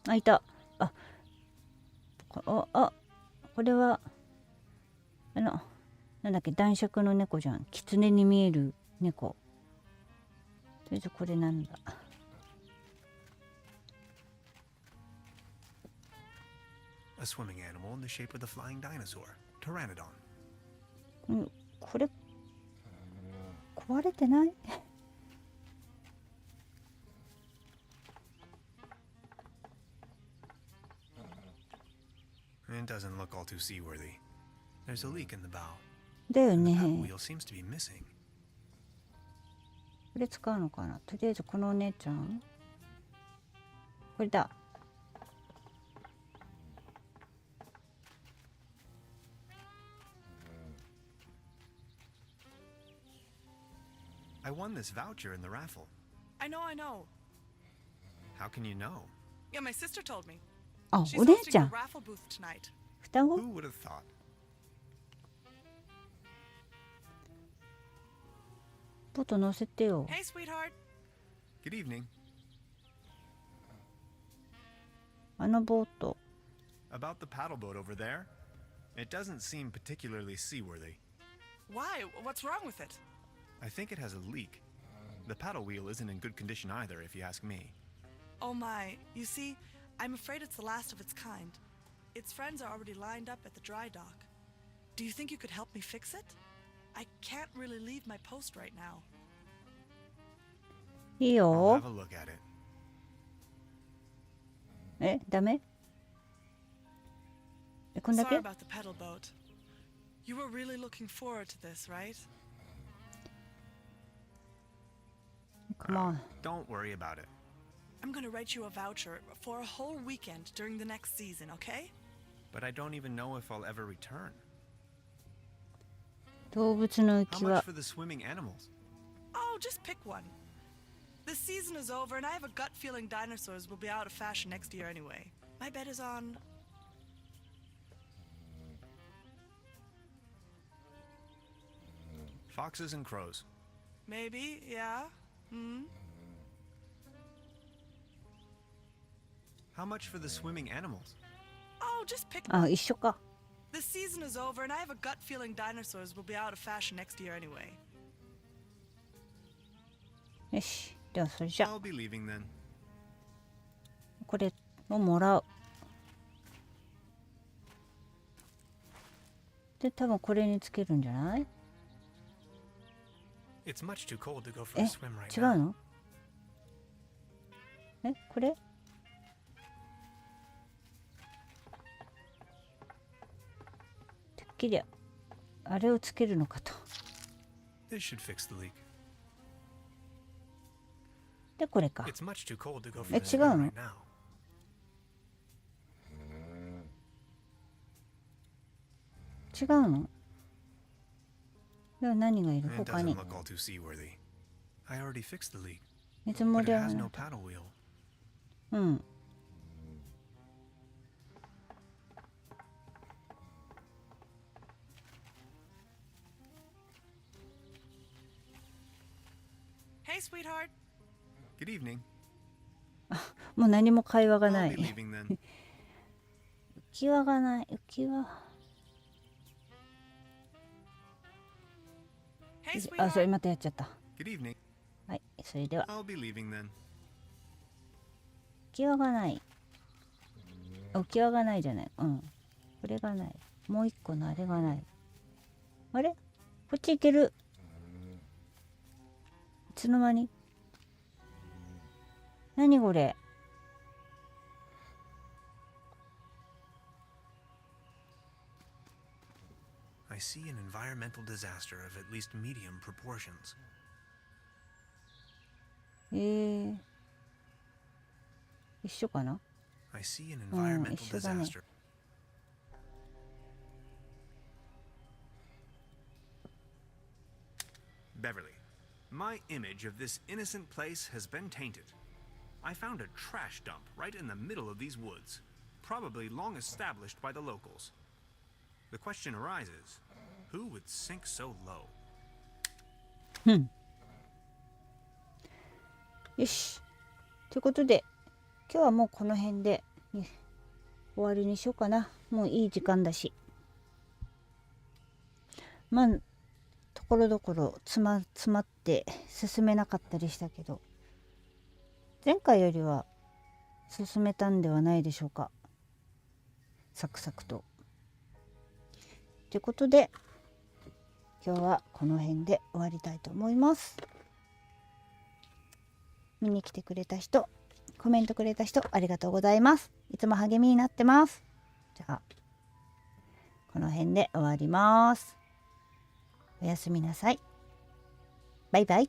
あ、いた。あ、これはなんだっけ、男爵の猫じゃん。狐に見える猫。とりあえずこれなんだ。 A swimming animal in the shape of the flying dinosaur, Pteranodon. これ壊れてない？ It doesn't look all too seaworthy. There's a leak in the bow. だよ The ね。 paddle wheel seems to be missing. これ使うのかな。とりあえずこのお姉ちゃんこれだ。 I won this voucher in the raffle. I know. How can you know? Yeah, my sister told me. あ、 She's お姉 hosting ちゃ a ん。 raffle booth tonight. 双子 Who would have thought? ボート乗せてよ。 Hey, sweetheart. Good evening. あのボート。 About the paddle boat over there? It doesn't seem particularly seaworthy. Why? What's wrong with it? I think it has a leak. The paddle wheel isn't in good condition either, if you ask me. Oh my. You see, I'm afraid it's the last of its kind. Its friends are already lined up at the dry dock. Do you think you could help me fix it? I can't really leave my post right now. いい I'll よ have。a look at it. え、ダメ？え、こんだ Sorry け？ about the pedal boat. You were really looking forward to this, right? Come on. Don't worry about it. I'm gonna write you a voucher for a whole weekend during the next season, okay? But I don't even know if I'll ever return. 動物の浮 How き much 輪。 for the swimming animals? Oh, just pick one. The season is over, and I have a gut feeling dinosaurs will be out of fashion next year anyway. My bet is on... Foxes and crows. Maybe, yeah. Hmm? How much for the swimming animals? Oh, just pick あ、 one. 一緒か。 The season is over, and I have a gut feeling dinosaurs will be out of fashion next year anyway. よし。ではそれじゃ I'll be leaving then. これをもらう。で、多分これにつけるんじゃない？ It's much too cold to go for え、 a swim right 違 now. うの？え、これ？てっきりあれをつけるのかと。 This should fix the leak. で、これか。 It's much too cold to go for え、 a 違 swim うの？ right now. 違うの？では何がいる？ It 他 doesn't に。 look all too seaworthy. I already fixed the leak, 水漏 but れ it は has な no い。 paddle wheel. うん。 Hey, sweetheart. Good evening. もう何も会話が I'll な be い。 leaving then. 浮き輪がない。浮き輪。 Hey, あ、それ sweetheart. またやっちゃった。 Good evening. はい、それでは I'll be leaving then. 浮き輪がない。浮き輪がないじゃない。うん。これがない。もう一個のあれがない。あれ？こっち行ける。いつの間に？何これ？ I see an environmental disaster of at least medium proportions. 一緒かな？ I see an うん、 environmental 一緒だね。 disaster. Beverly, my image of this innocent place has been tainted. I found a trash dump right in the middle of these woods, probably long established by the locals. The question arises, who would sink so low? よし。ということで、今日はもうこの辺で、ね、終わりにしようかな。もういい時間だし。まあ、ところどころ詰まって進めなかったりしたけど、前回よりは進めたんではないでしょうか。サクサクと。ということで、今日はこの辺で終わりたいと思います。見に来てくれた人、コメントくれた人、ありがとうございます。いつも励みになってます。じゃあ、この辺で終わります。おやすみなさい。バイバイ。